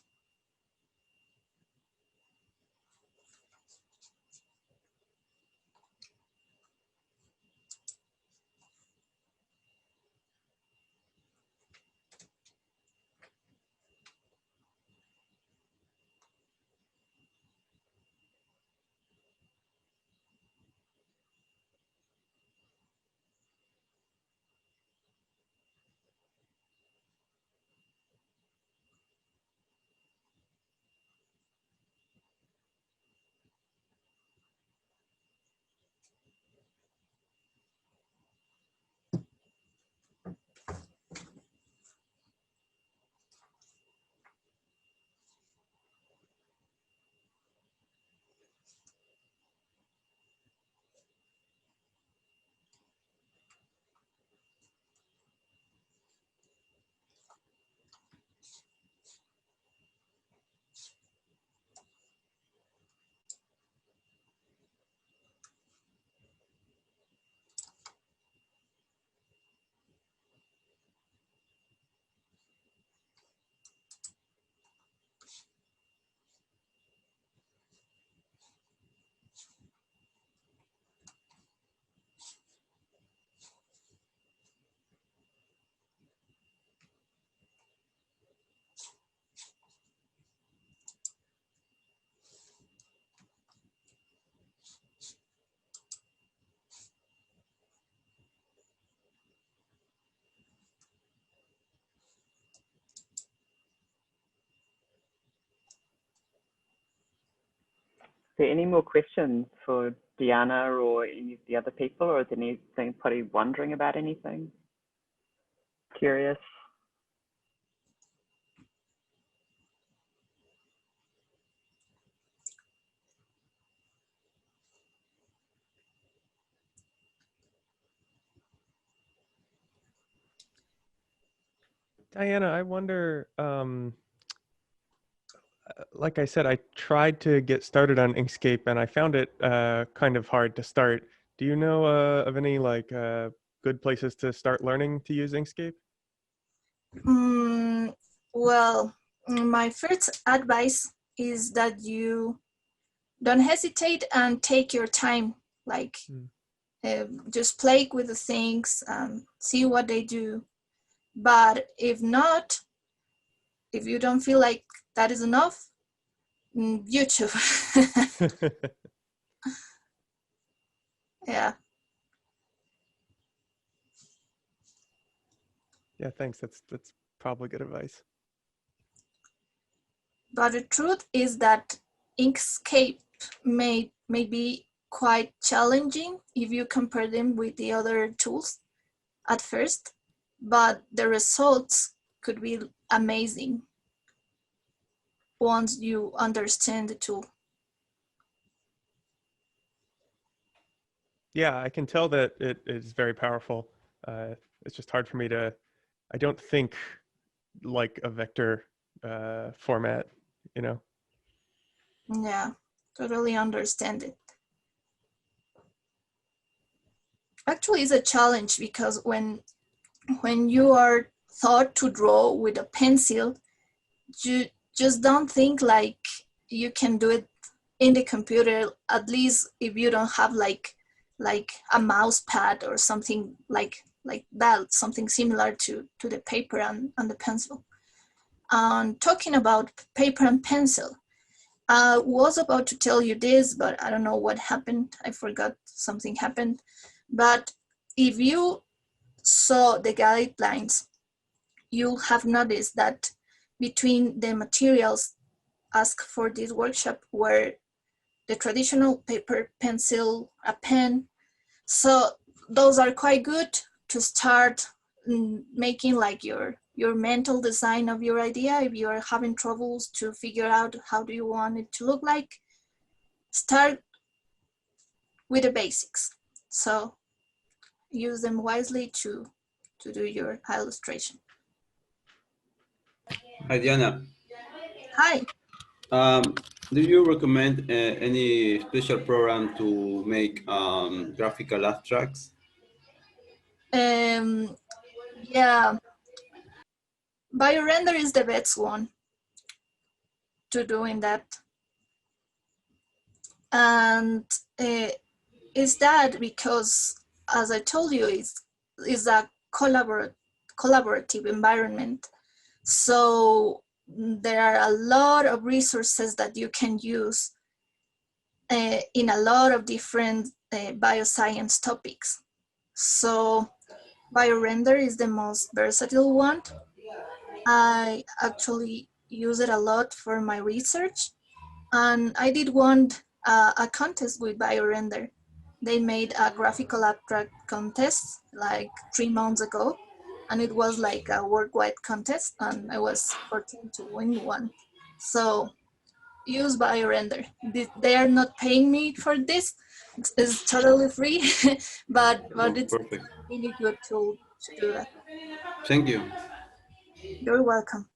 there any more questions for Diana or any of the other people, or is anybody wondering about anything? Curious? Diana, I wonder, like I said, I tried to get started on Inkscape and I found it kind of hard to start. Do you know of any good places to start learning to use Inkscape? Well, my first advice is that you don't hesitate and take your time. Like, just play with the things and see what they do. But if not, if you don't feel like that is enough, YouTube. Yeah. Yeah, thanks. That's probably good advice. But the truth is that Inkscape may be quite challenging if you compare them with the other tools at first, but the results could be amazing once you understand the tool. Yeah, I can tell that it is very powerful. It's just hard for me to, I don't think like a vector format, you know? Yeah, totally understand it. Actually, it's a challenge because when you are taught to draw with a pencil, you just don't think like you can do it in the computer, at least if you don't have like a mouse pad or something like that, something similar to the paper and the pencil. Talking about paper and pencil, I was about to tell you this, but I don't know what happened. I forgot something happened. But if you saw the guidelines, you'll have noticed that between the materials asked for this workshop were the traditional paper, pencil, a pen. So those are quite good to start making like your mental design of your idea. If you're having troubles to figure out how do you want it to look like, start with the basics. So use them wisely to do your illustration. Hi, Diana. Hi. Do you recommend any special program to make graphical abstracts? Yeah, BioRender is the best one to doing that. And is that because, as I told you, is a collaborative environment. So there are a lot of resources that you can use in a lot of different bioscience topics. So BioRender is the most versatile one. I actually use it a lot for my research, and I did a contest with BioRender. They made a graphical abstract contest like 3 months ago, and it was like a worldwide contest, and I was fortunate to win one. So use BioRender. They are not paying me for this. It's totally free, but Oh, it's perfect. a really good tool to do that. Thank you. You're welcome.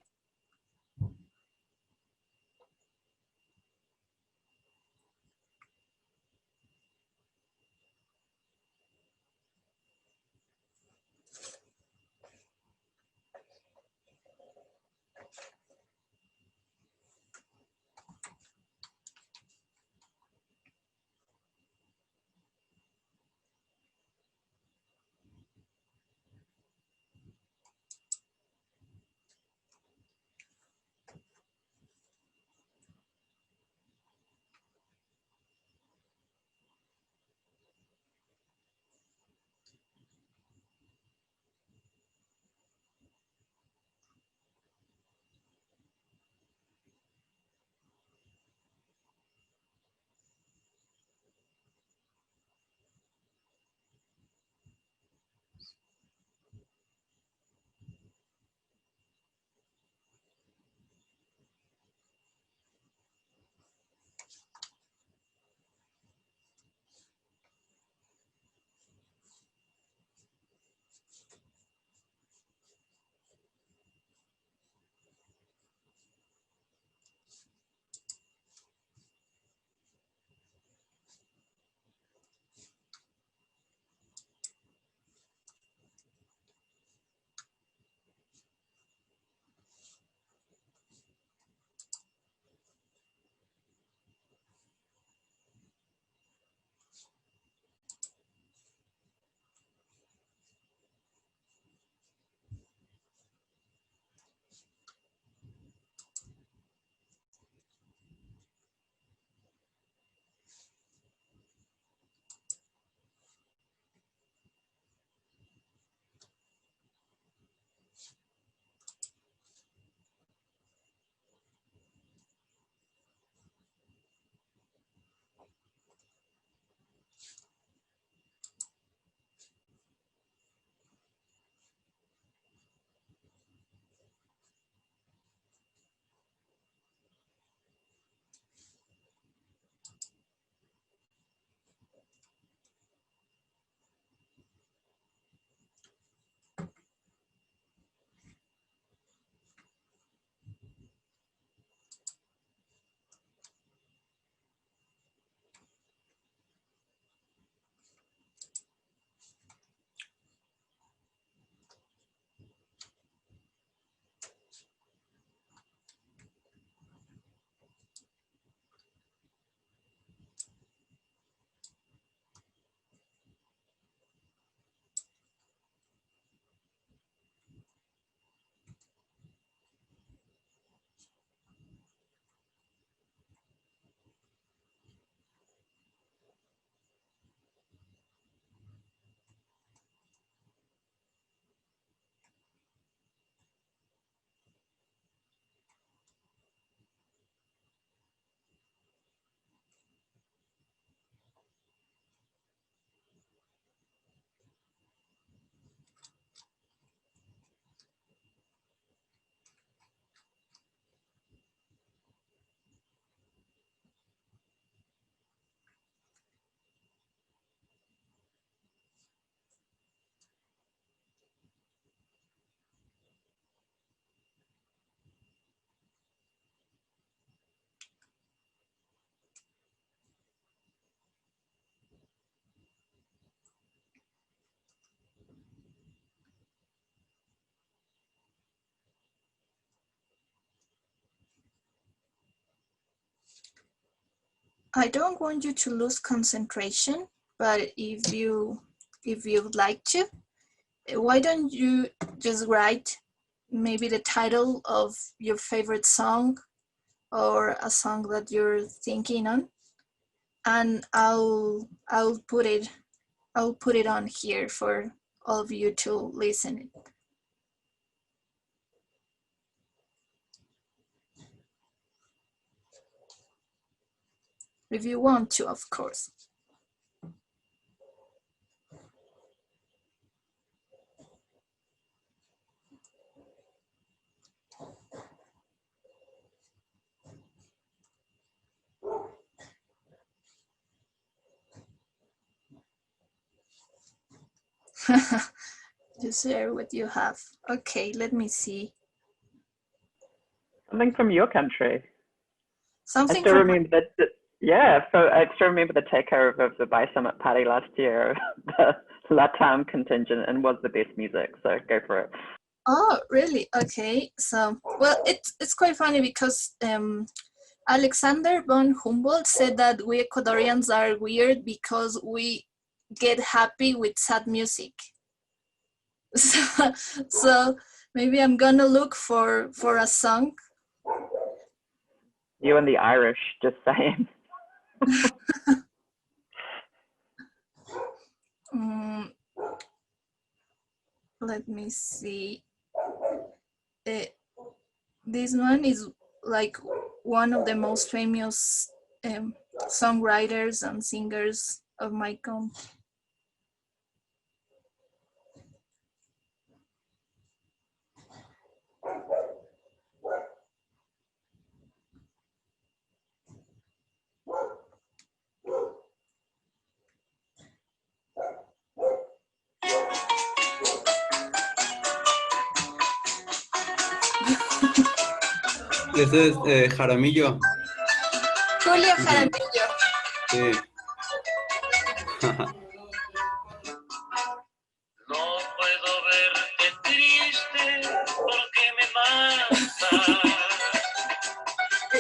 I don't want you to lose concentration, but if you'd like to, why don't you just write maybe the title of your favorite song or a song that you're thinking on, and I'll put it on here for all of you to listen. If you want to, of course. Just share what you have. Okay, let me see. Something from your country. Something I still from remember that. Yeah, so I still remember the takeover of the Biosummit party last year. The LATAM contingent, and was the best music. So go for it. Oh, really? Okay. So, well, it's quite funny because Alexander von Humboldt said that we Ecuadorians are weird because we get happy with sad music. So maybe I'm gonna look for a song. You and the Irish, just saying. Let me see. This one is like one of the most famous songwriters and singers of my country. Ese es Jaramillo. Julia Jaramillo. Sí. No puedo verte triste porque me mata.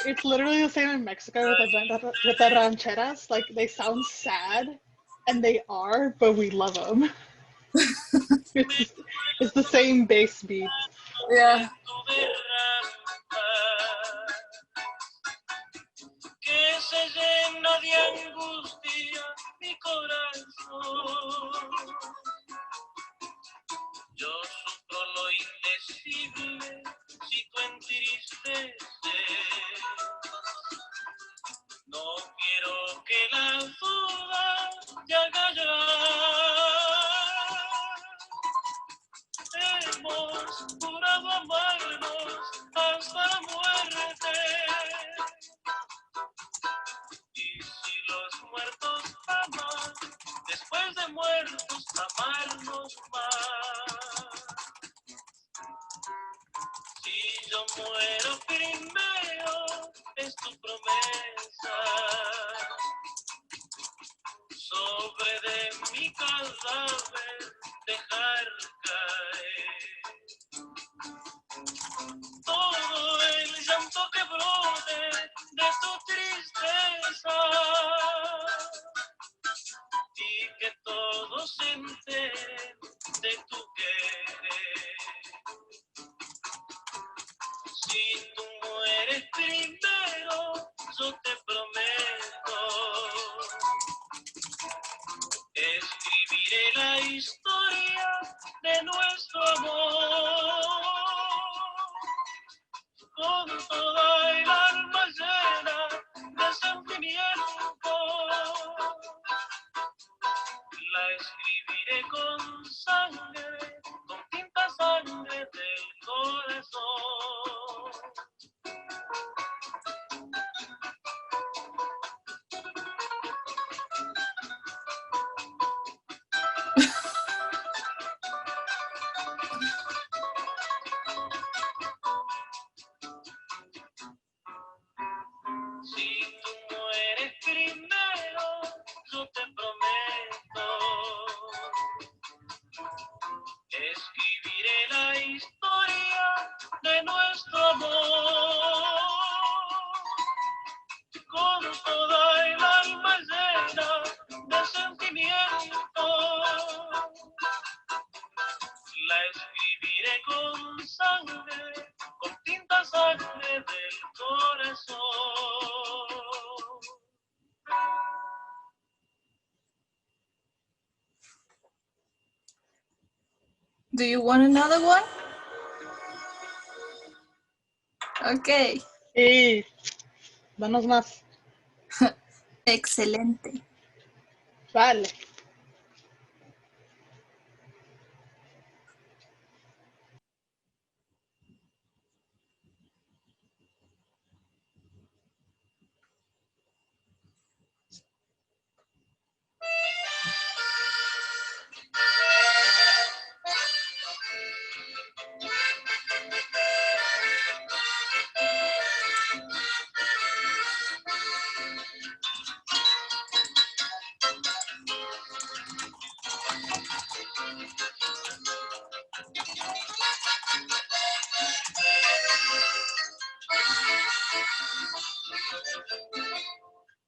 It's literally the same in Mexico with the rancheras. Like, they sound sad, and they are, but we love them. It's the same bass beat. Yeah. Que se llena de angustia mi corazón. Yo sufro lo indecible si tú entristeces. No quiero que la duda te haga llorar. Hemos jurado amarnos hasta la muerte. Y si los muertos aman, después de muertos amarnos más. Si yo muero primero, es tu promesa. Sobre de mi cadáver dejar caer todo el llanto que brote de tu tristeza y que todos se enteren de tu querer. Si tú mueres primero, yo te prometo, escribiré la historia de nuestro amor con toda el alma llena de sentimiento. La escribiré con sangre, con tinta sangre del corazón. Si tú mueres primero, yo te prometo Do you want another one? Okay. Sí, danos más. Excelente. Vale.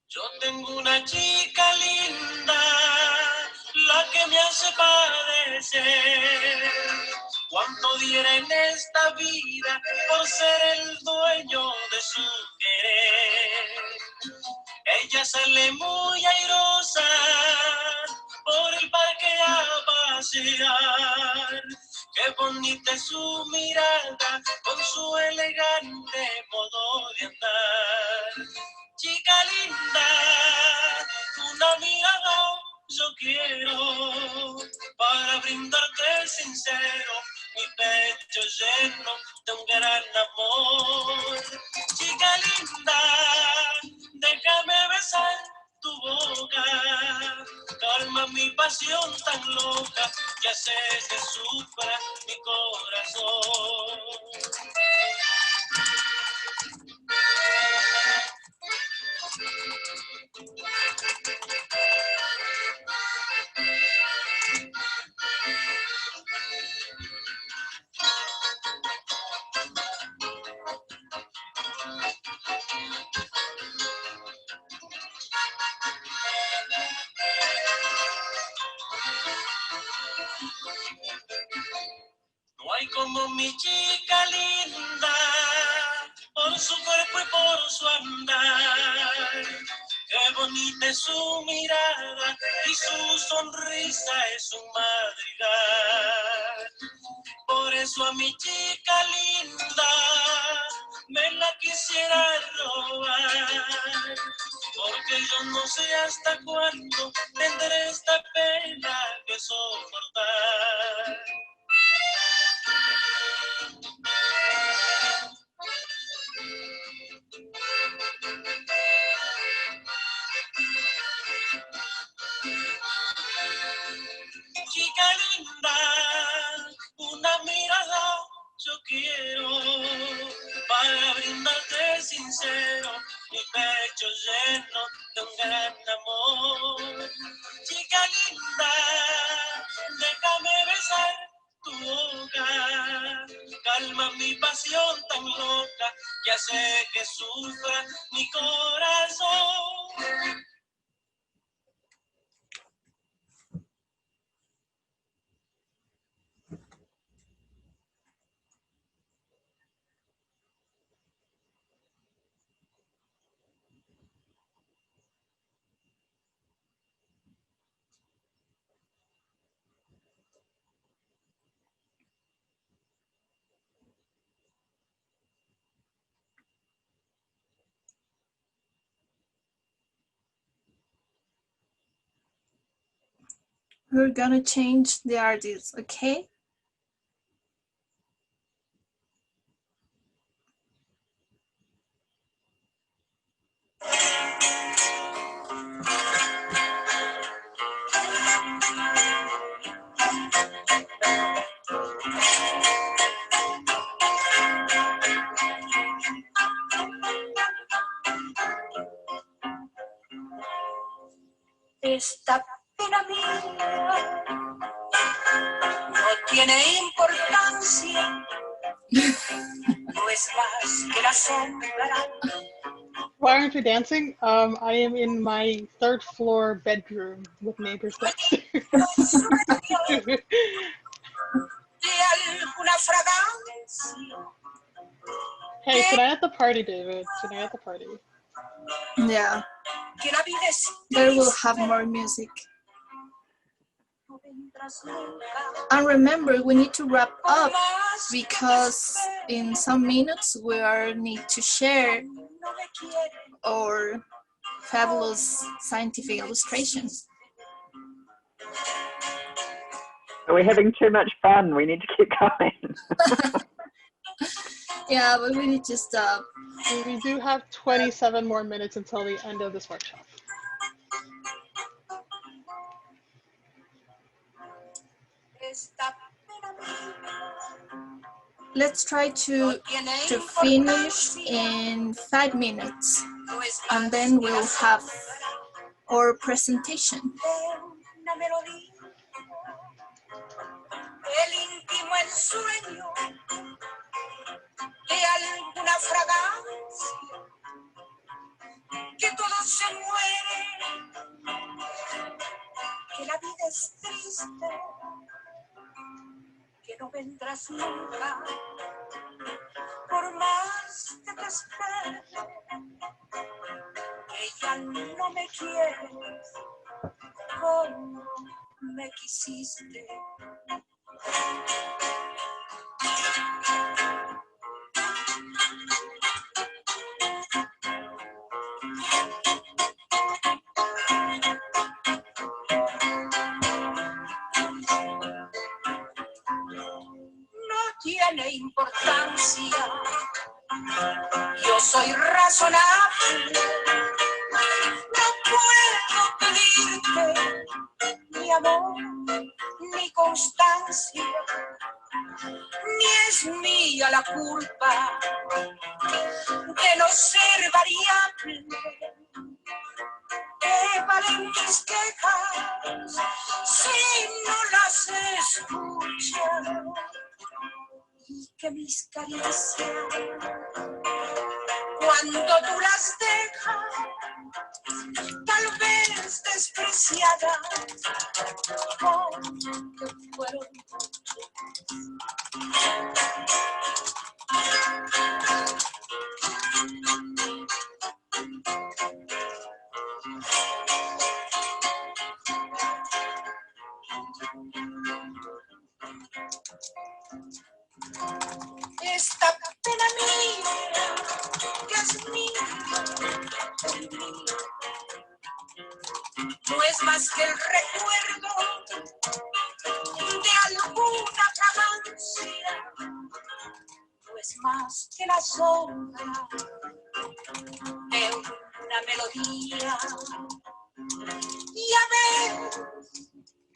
Yo tengo una chica linda, la que me hace padecer. Cuánto diera en esta vida por ser el dueño de su querer. Ella sale muy airosa por el parque a pasear. Qué bonita es su mirada con su elegante modo de andar. Chica linda, una mirada yo quiero para brindarte sincero mi pecho lleno de un gran amor. Chica linda, déjame besar tu boca, calma mi pasión tan loca que hace que sufra mi corazón. No hay como mi chica linda, por su cuerpo y por su andar. Qué bonita es su mirada y su sonrisa es un madrigal. Por eso a mi chica linda me la quisiera robar. Porque yo no sé hasta cuándo tendré esta pena que soportar. Chica linda, una mirada yo quiero para brindarte sincero mi pecho lleno de un gran amor. Chica linda, déjame besar tu boca, calma mi pasión tan loca que hace que sufra mi corazón. We're gonna change the artist, okay? Esta pena mía no tiene importancia, no es más que la sombra. Why aren't you dancing? I am in my third floor bedroom with neighbors next door. De alguna fragancia. Hey, tonight at the party, David. Tonight at the party. Yeah, Que la vida es there will have more music. And remember, we need to wrap up because in some minutes we are need to share our fabulous scientific illustrations. Are we having too much fun? We need to keep going. Yeah, but we need to stop. We do have 27 more minutes until the end of this workshop. Let's try to finish in 5 minutes, and then we'll have our presentation. El íntimo ensueño de alguna fragancia, que todo se muere, que la vida es triste, que no vendrás nunca, por más que te espere, que ya no me quieres como me quisiste. No tiene importancia, yo soy razonable, no puedo pedirte ni amor ni constancia, ni es mía la culpa de no ser variable. ¿Qué valen mis quejas si no las escuchas? Y que mis caricias, cuando tú las dejas, tal vez despreciadas, porque fueron esta pena mía, que es mía, no es más que el recuerdo de alguna fragancia, no es más que la sombra de una melodía. Ya ves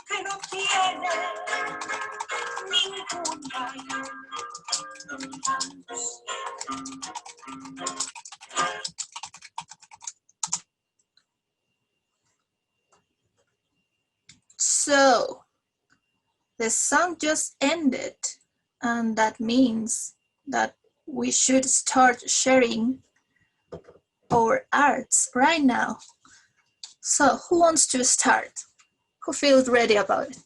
que no tiene ninguna importancia. So, the song just ended, and that means that we should start sharing our arts right now. So, who wants to start? Who feels ready about it?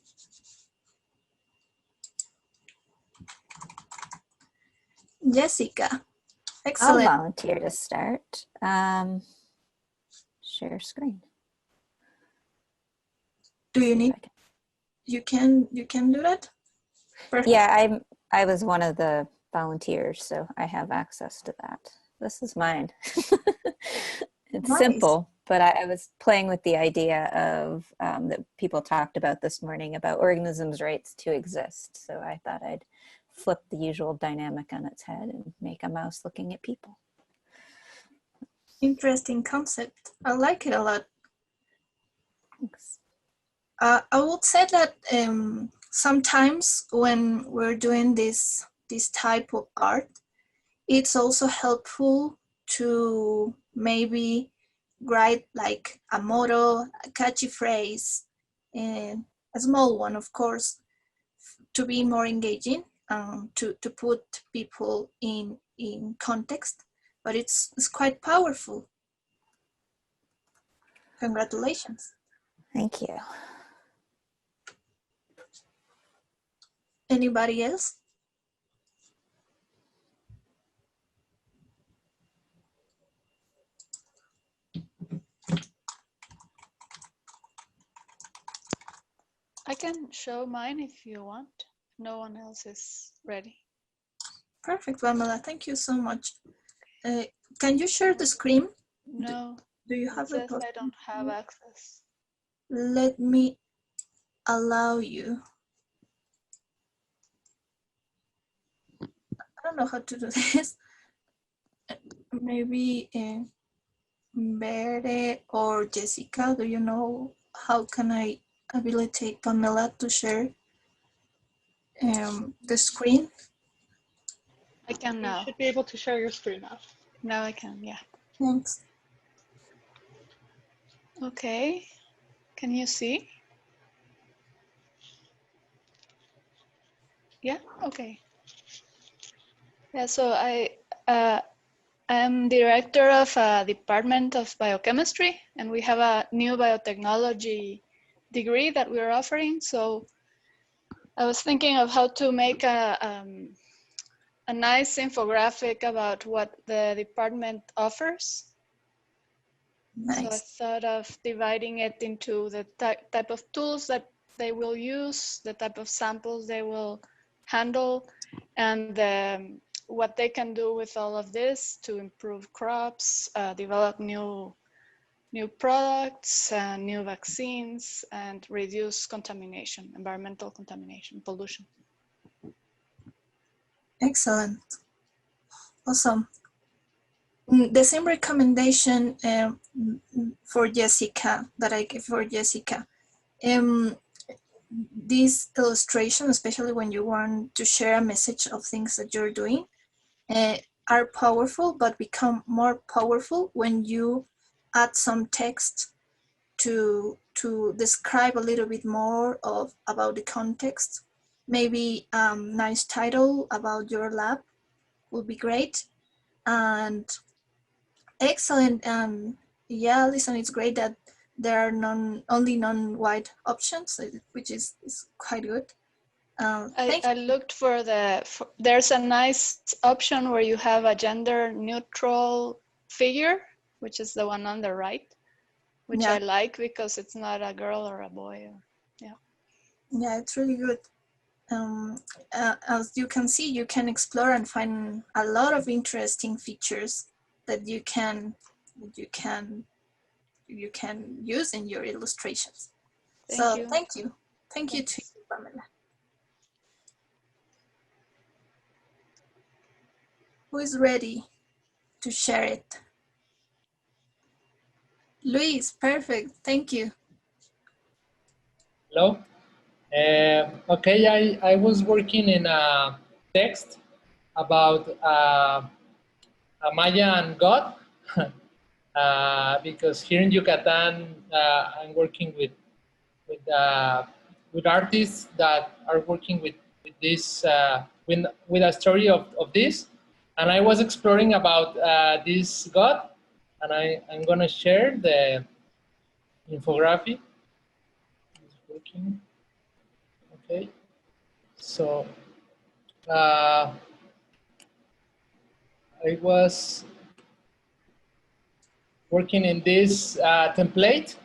Jessica, excellent. I'll volunteer to start. Share screen. Do you need? You can do that. Perfect. Yeah, I was one of the volunteers, so I have access to that. This is mine. It's Nice. simple, but I was playing with the idea of that people talked about this morning about organisms' rights to exist. So I thought I'd flip the usual dynamic on its head and make a mouse looking at people. Interesting concept. I like it a lot. Thanks. I would say that sometimes when we're doing this type of art, it's also helpful to maybe write like a motto, a catchy phrase, and a small one, of course, to be more engaging, to put people in context. But it's quite powerful. Congratulations. Thank you. Anybody else? I can show mine if you want. No one else is ready. Perfect, Pamela. Thank you so much. Can you share the screen? No. Do you It have says a I don't have access. Let me allow you. I don't know how to do this. Maybe Bere or Jessica, do you know how can I habilitate Pamela to share the screen? I can now. You should be able to share your screen now. Now I can, yeah. Thanks. Okay. Can you see? Yeah, okay. Yeah, so I'm director of a department of biochemistry, and we have a new biotechnology degree that we're offering. So I was thinking of how to make a nice infographic about what the department offers. Nice. So I thought of dividing it into the type of tools that they will use, the type of samples they will handle, and what they can do with all of this to improve crops, develop new products, new vaccines, and reduce contamination, environmental contamination, pollution. Excellent. Awesome. The same recommendation for Jessica that I gave for Jessica. This illustration, especially when you want to share a message of things that you're doing, are powerful, but become more powerful when you add some text to describe a little bit more about the context. Maybe nice title about your lab would be great. And excellent. Yeah, listen, it's great that there are only non-white options, which is quite good. I looked for there's a nice option where you have a gender neutral figure, which is the one on the right, which yeah. I like because it's not a girl or a boy. Yeah, it's really good. As you can see, you can explore and find a lot of interesting features that you can use in your illustrations. Thank you to you, Pamela. Who is ready to share it? Luis, perfect. Thank you. Hello. Okay, I was working in a text about a Mayan god because here in Yucatan I'm working with artists that are working with this with a story of this, and I was exploring about this god, and I'm gonna share the infographic. It's working. Okay, so I was working in this template.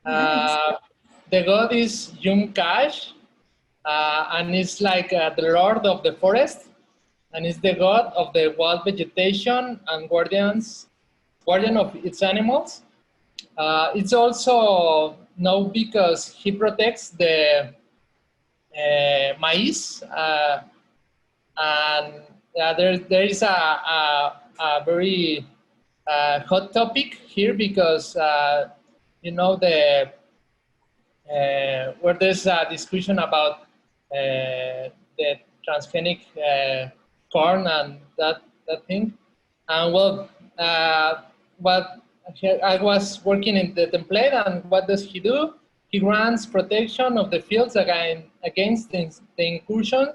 Nice. The god is Yum-Kash, and it's like the lord of the forest, and is the god of the wild vegetation and guardian of its animals. It's also known because he protects the maize, and there is a very hot topic here because you know where there's a discussion about the transgenic corn and that thing. And well, I was working in the template, and what does he do? He grants protection of the fields against the incursion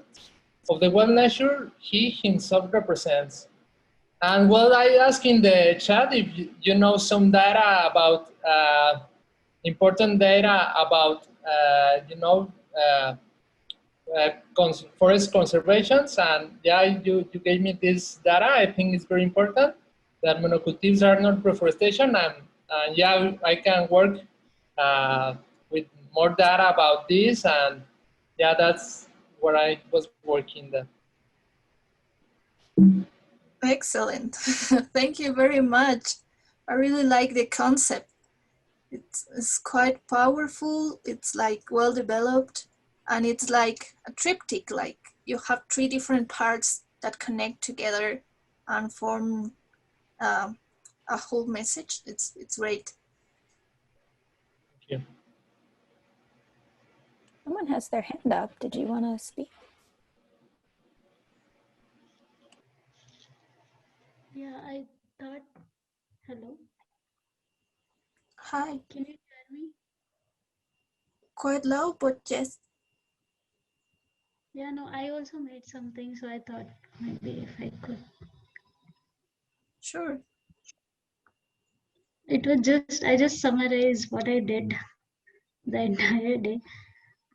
of the wild nature he himself represents. And well, I asked in the chat if you know some data about important data about forest conservations, and yeah, you gave me this data. I think it's very important that monocultives are not reforestation, and yeah, I can work with more data about this, and yeah, that's where I was working then. Excellent. Thank you very much. I really like the concept. It's quite powerful. It's like well developed, and it's like a triptych. Like you have three different parts that connect together and form a whole message. It's great. Thank you. Someone has their hand up. Did you want to speak? Yeah, I thought, hello, Hi. can you hear me? Quite low, but yes. Yeah, no, I also made something, so I thought maybe if I could. Sure. It was just, I just summarized what I did the entire day.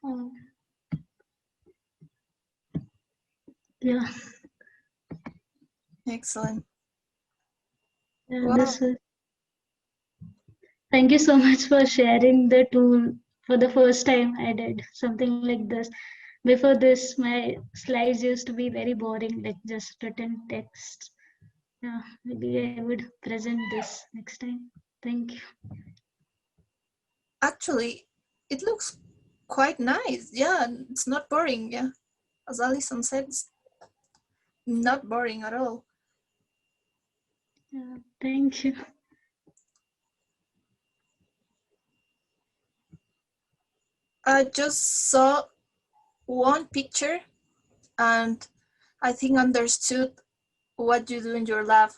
Um, yeah, Excellent. yeah, Wow. this was, thank you so much for sharing the tool. For the first time I did something like this. Before this, my slides used to be very boring, like just written text. Yeah, maybe I would present this next time. Thank you. Actually, it looks quite nice. Yeah, it's not boring. Yeah, as Alison said, it's not boring at all. Yeah, thank you. I just saw one picture and I think understood what you do in your lab.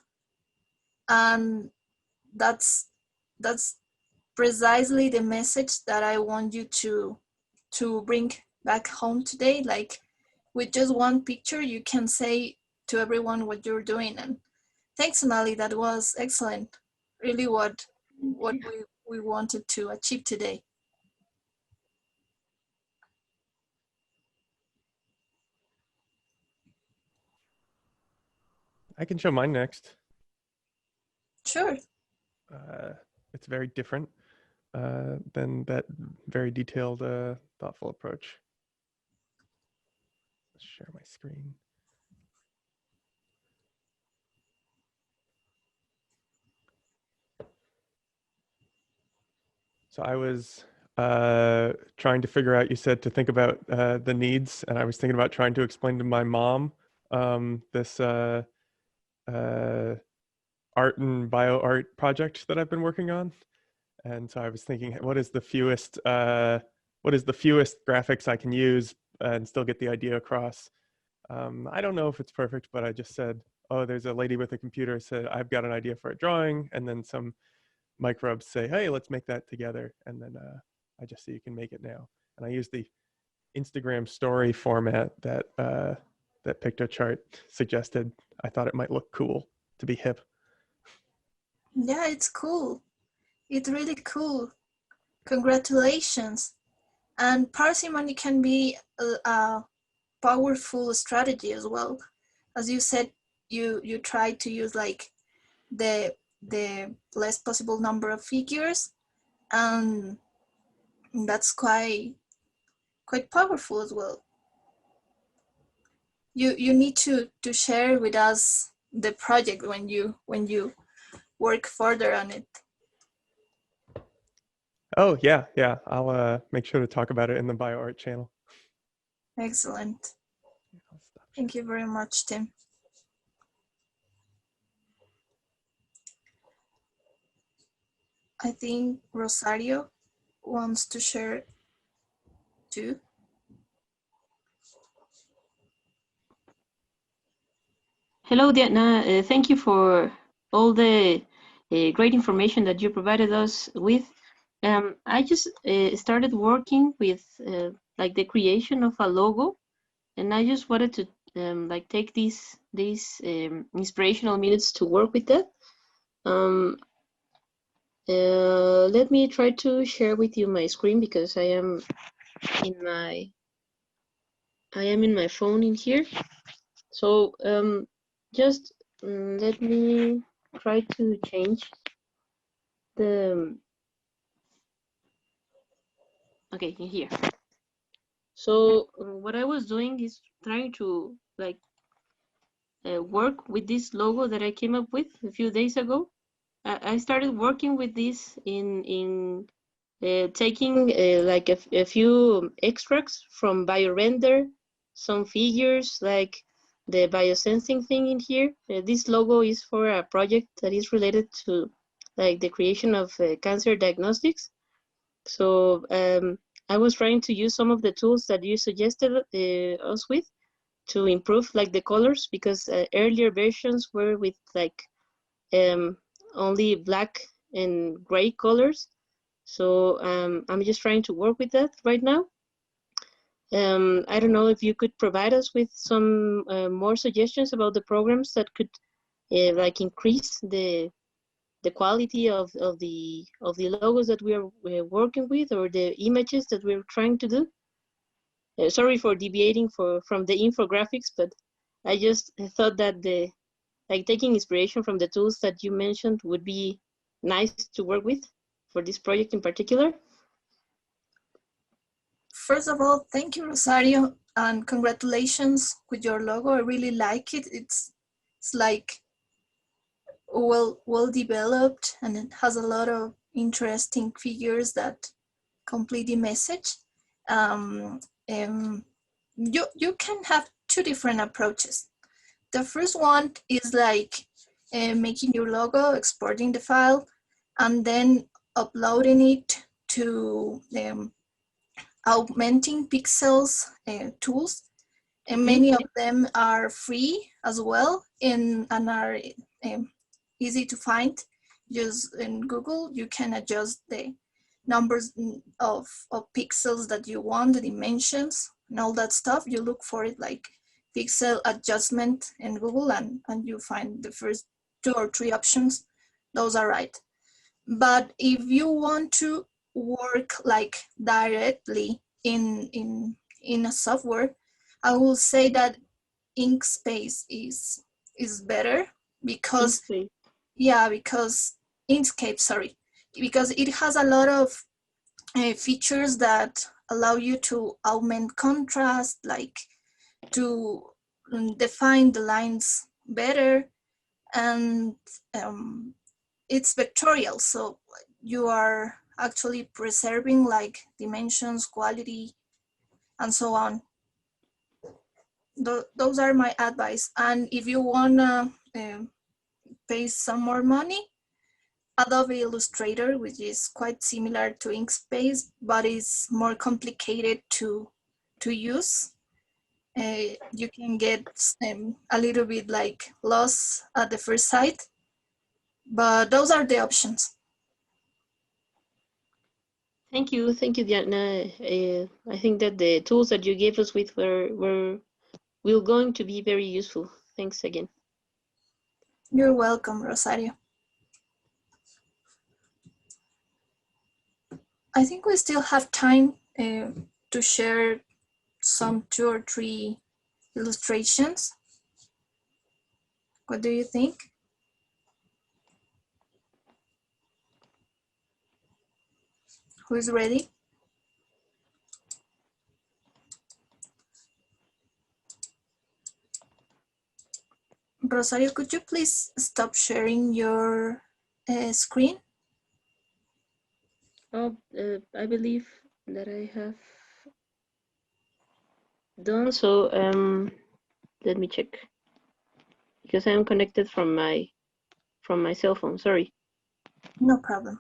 And that's precisely the message that I want you to bring back home today. Like with just one picture, you can say to everyone what you're doing. And thanks, Sonali, that was excellent. Really what we wanted to achieve today. I can show mine next. Sure. It's very different than that very detailed, thoughtful approach. Let's share my screen. So I was trying to figure out, you said to think about the needs, and I was thinking about trying to explain to my mom this art and bio art project that I've been working on. And so I was thinking, what is the fewest graphics I can use and still get the idea across? I don't know if it's perfect, but I just said, oh, there's a lady with a computer said, I've got an idea for a drawing. And then some microbes say, hey, let's make that together. And then I just say you can make it now. And I use the Instagram story format that that PictoChart suggested. I thought it might look cool to be hip. Yeah, it's cool. It's really cool. Congratulations. And parsimony can be a powerful strategy as well. As you said, you try to use like the less possible number of figures, and that's quite powerful as well. You need to share with us the project when you work further on it. Oh yeah, I'll make sure to talk about it in the BioArt channel. Excellent. Thank you very much, Tim. I think Rosario wants to share too. Hello, Diana. Thank you for all the great information that you provided us with. I just started working with like the creation of a logo, and I just wanted to like take these inspirational minutes to work with that. Let me try to share with you my screen because I am in my phone in here. So just let me try to change the Okay, in here. So what I was doing is trying to like work with this logo that I came up with a few days ago. I started working with this in taking like a few extracts from BioRender, some figures like the biosensing thing in here. This logo is for a project that is related to like the creation of cancer diagnostics. So I was trying to use some of the tools that you suggested us with to improve like the colors, because earlier versions were with like only black and gray colors. So I'm just trying to work with that right now. I don't know if you could provide us with some more suggestions about the programs that could like increase the quality of the logos that we're working with, or the images that we're trying to do. Sorry for deviating from the infographics, but I just thought that like taking inspiration from the tools that you mentioned would be nice to work with for this project in particular. First of all, thank you, Rosario, and congratulations with your logo. I really like it. It's like well developed, and it has a lot of interesting figures that complete the message. You can have two different approaches. The first one is like making your logo, exporting the file, and then uploading it to augmenting pixels tools, and many of them are free as well and are easy to find. Just in Google, you can adjust the numbers of pixels that you want, the dimensions and all that stuff. You look for it like pixel adjustment in Google, and you find the first 2 or 3 options. Those are right. But if you want to work like directly in a software, I will say that Inkscape is better because Inkscape, sorry, because it has a lot of features that allow you to augment contrast, like to define the lines better, and it's vectorial, so you are actually preserving like dimensions, quality, and so on. Those are my advice. And if you wanna pay some more money, Adobe Illustrator, which is quite similar to Inkscape, but is more complicated to use. You can get a little bit like lost at the first sight, but those are the options. Thank you, Diana. I think that the tools that you gave us with were going to be very useful. Thanks again. You're welcome, Rosario. I think we still have time to share some 2 or 3 illustrations. What do you think? Who is ready? Rosario, could you please stop sharing your screen? Oh, I believe that I have done so. Let me check, because I'm connected from my cell phone. Sorry. No problem.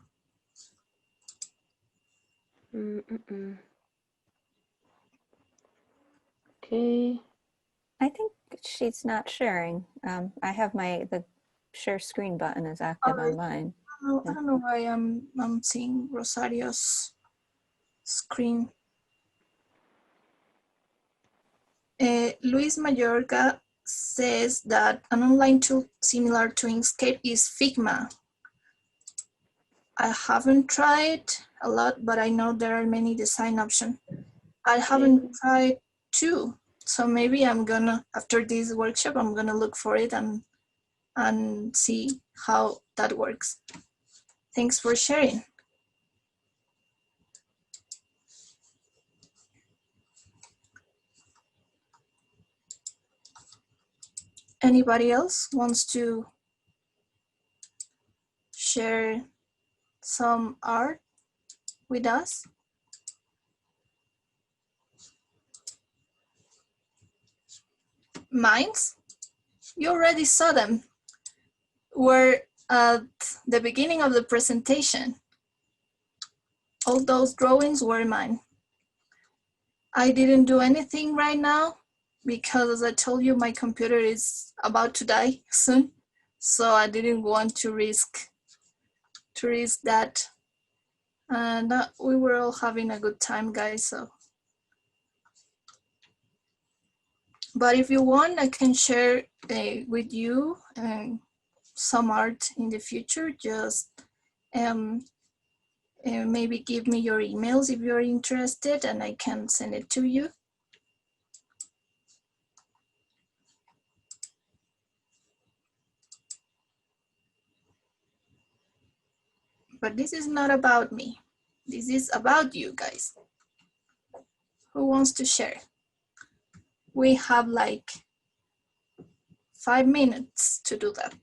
Okay. I think she's not sharing. I have the share screen button is active on mine. I don't know why I'm seeing Rosario's screen. Luis Mayorga says that an online tool similar to Inkscape is Figma. I haven't tried a lot, but I know there are many design options. I haven't tried two, so maybe I'm gonna, after this workshop, I'm gonna look for it and see how that works. Thanks for sharing. Anybody else wants to share some art with us? Mines? You already saw them. Were at the beginning of the presentation. All those drawings were mine. I didn't do anything right now because, as I told you, my computer is about to die soon. So I didn't want to risk that. And we were all having a good time, guys. So, but if you want, I can share with you some art in the future. Just maybe give me your emails if you're interested, and I can send it to you. But this is not about me. This is about you guys. Who wants to share? We have like 5 minutes to do that.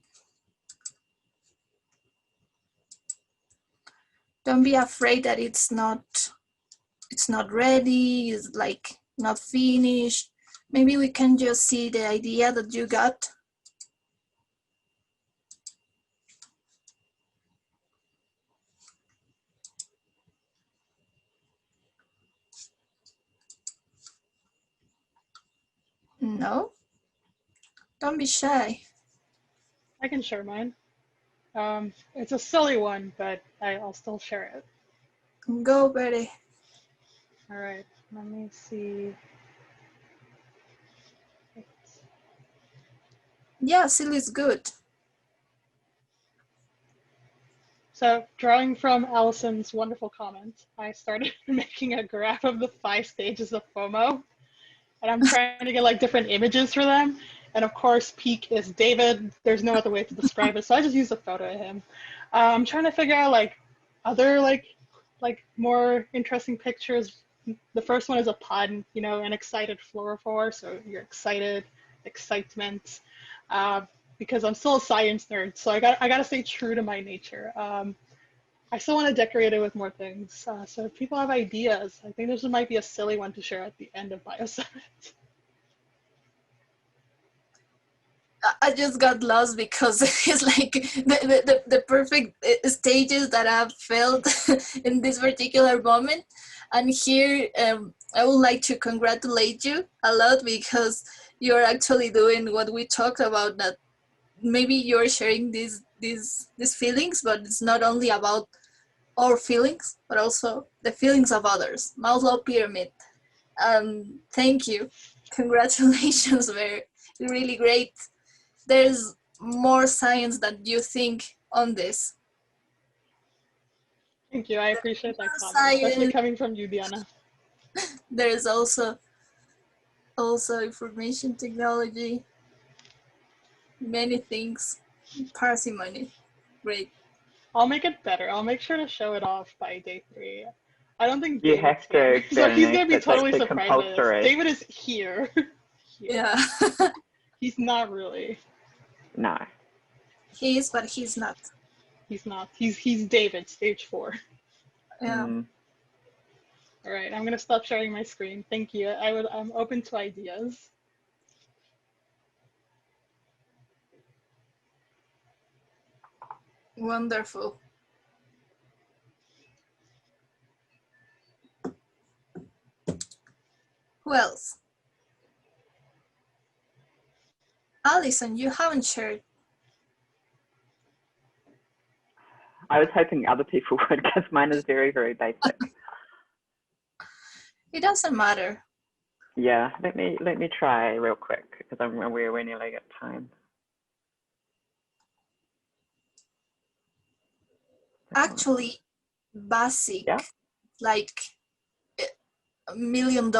Don't be afraid that it's not ready, it's like not finished. Maybe we can just see the idea that you got. No? Don't be shy. I can share mine. It's a silly one, but I'll still share it. Go, Betty. All right, let me see. Yeah, silly is good. So drawing from Allison's wonderful comment, I started making a graph of the 5 stages of FOMO, and I'm trying to get like different images for them. And of course, peak is David. There's no other way to describe it, so I just used a photo of him. I'm trying to figure out like other like more interesting pictures. The first one is a pun, you know, an excited fluorophore. So you're excited, excitement. Because I'm still a science nerd, so I gotta stay true to my nature. I still want to decorate it with more things. So if people have ideas, I think this might be a silly one to share at the end of Bio Summit. I just got lost because it's like the perfect stages that I've felt in this particular moment. And here, I would like to congratulate you a lot because you're actually doing what we talked about, that maybe you're sharing these feelings, but it's not only about our feelings, but also the feelings of others. Maslow pyramid. Thank you. Congratulations, were really great. There's more science than you think on this. Thank you. I appreciate that comment, especially coming from you, Diana. There's also information technology, many things, parsimony. Great. I'll make it better. I'll make sure to show it off by day 3. I don't think You David's have here, to, so he's gonna be it's totally actually surprised by this. compulsory. David is here. Yeah. He's not really. No. He is, but he's not. He's not. He's David, stage 4. Yeah. All right, I'm gonna stop sharing my screen. Thank you. I'm open to ideas. Wonderful. Who else? Allison, you haven't shared. I was hoping other people would, because mine is very, very basic. It doesn't matter. Yeah, let me try real quick, because we're nearly at time. Actually, basic, yeah. Like $1 million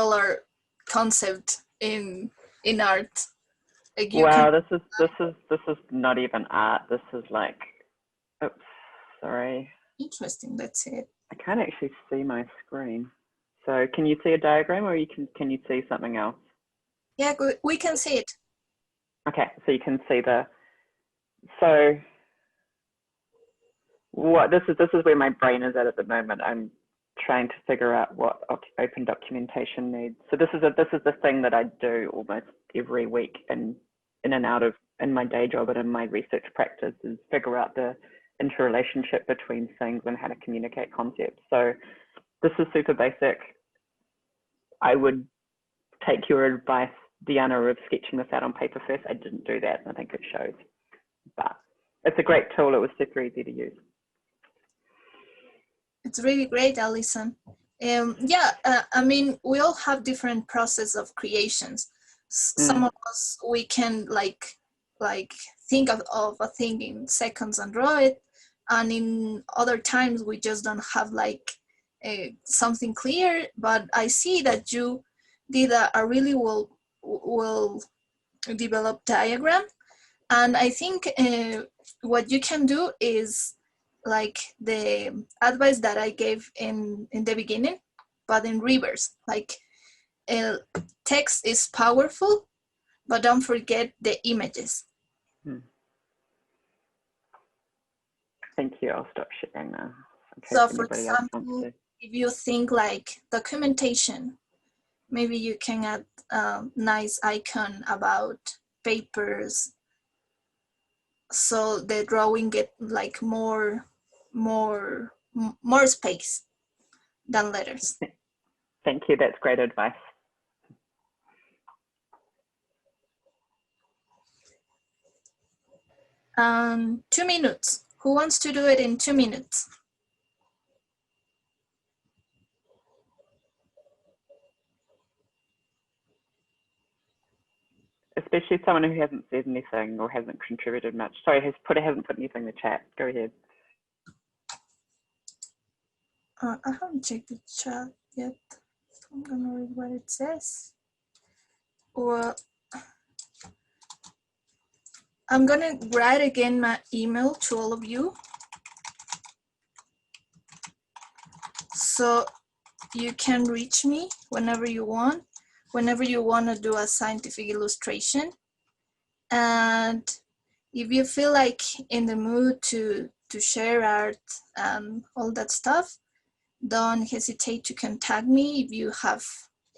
concept in art. Like wow, this is not even art. This is like, oops, sorry. Interesting. That's it. I can't actually see my screen. So can you see a diagram, or can you see something else? Yeah, we can see it. Okay, so you can see so this is where my brain is at the moment. I'm trying to figure out what open documentation needs. So this is the thing that I do almost every week in and out of in my day job and in my research practice, is figure out the interrelationship between things and how to communicate concepts. So this is super basic. I would take your advice, Diana, of sketching this out on paper first. I didn't do that, and I think it shows. But it's a great tool. It was super easy to use. It's really great, Alison. I mean, we all have different process of creations. Some of us, we can like think of a thing in seconds and draw it, and in other times we just don't have like something clear. But I see that you did a really well developed diagram, and I think what you can do is like the advice that I gave in the beginning, but in reverse. Like text is powerful, but don't forget the images. Thank you. I'll stop sharing now. So for example, if you think like documentation, maybe you can add a nice icon about papers, so the drawing get like more space than letters. Thank you. That's great advice. Um, 2 minutes. Who wants to do it in 2 minutes? Especially someone who hasn't said anything or hasn't contributed much. Sorry, hasn't put anything in the chat. Go ahead. I haven't checked the chat yet. I'm gonna read what it says. Well, I'm gonna write again my email to all of you, so you can reach me whenever you want to do a scientific illustration. And if you feel like in the mood to share art and all that stuff, don't hesitate to contact me if you have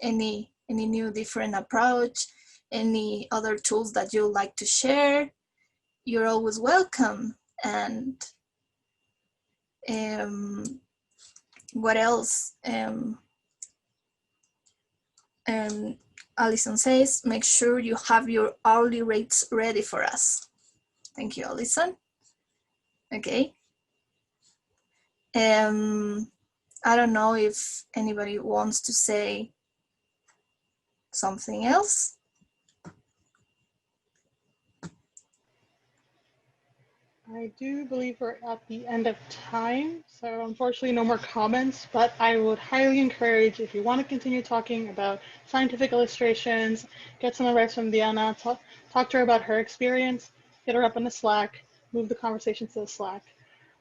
any new different approach, any other tools that you'd like to share. You're always welcome. And what else? Alison says, make sure you have your hourly rates ready for us. Thank you, Alison. Okay. I don't know if anybody wants to say something else. I do believe we're at the end of time, so unfortunately no more comments, but I would highly encourage, if you want to continue talking about scientific illustrations, get some advice from Diana, talk to her about her experience, hit her up in the Slack, move the conversation to the Slack.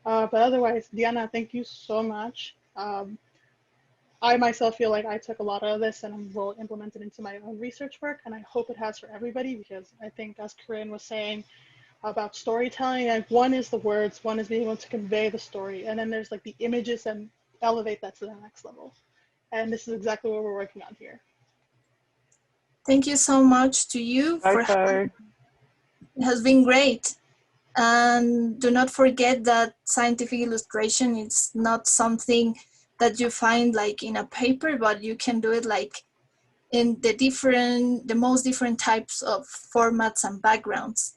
But otherwise, Diana, thank you so much. I myself feel like I took a lot of this and will implement it into my own research work, and I hope it has for everybody, because I think, as Corinne was saying, about storytelling, like one is the words, one is being able to convey the story, and then there's like the images and elevate that to the next level. And this is exactly what we're working on here. Thank you so much to you for having me. It has been great. And do not forget that scientific illustration is not something that you find like in a paper, but you can do it like in the most different types of formats and backgrounds.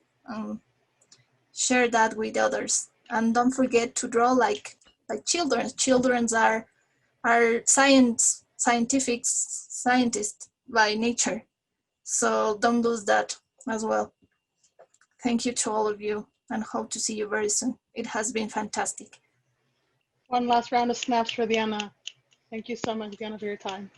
Share that with others, and don't forget to draw like children. Children are scientists by nature, so don't lose that as well. Thank you to all of you, and hope to see you very soon. It has been fantastic. One last round of snaps for Diana. Thank you so much, Diana, for your time.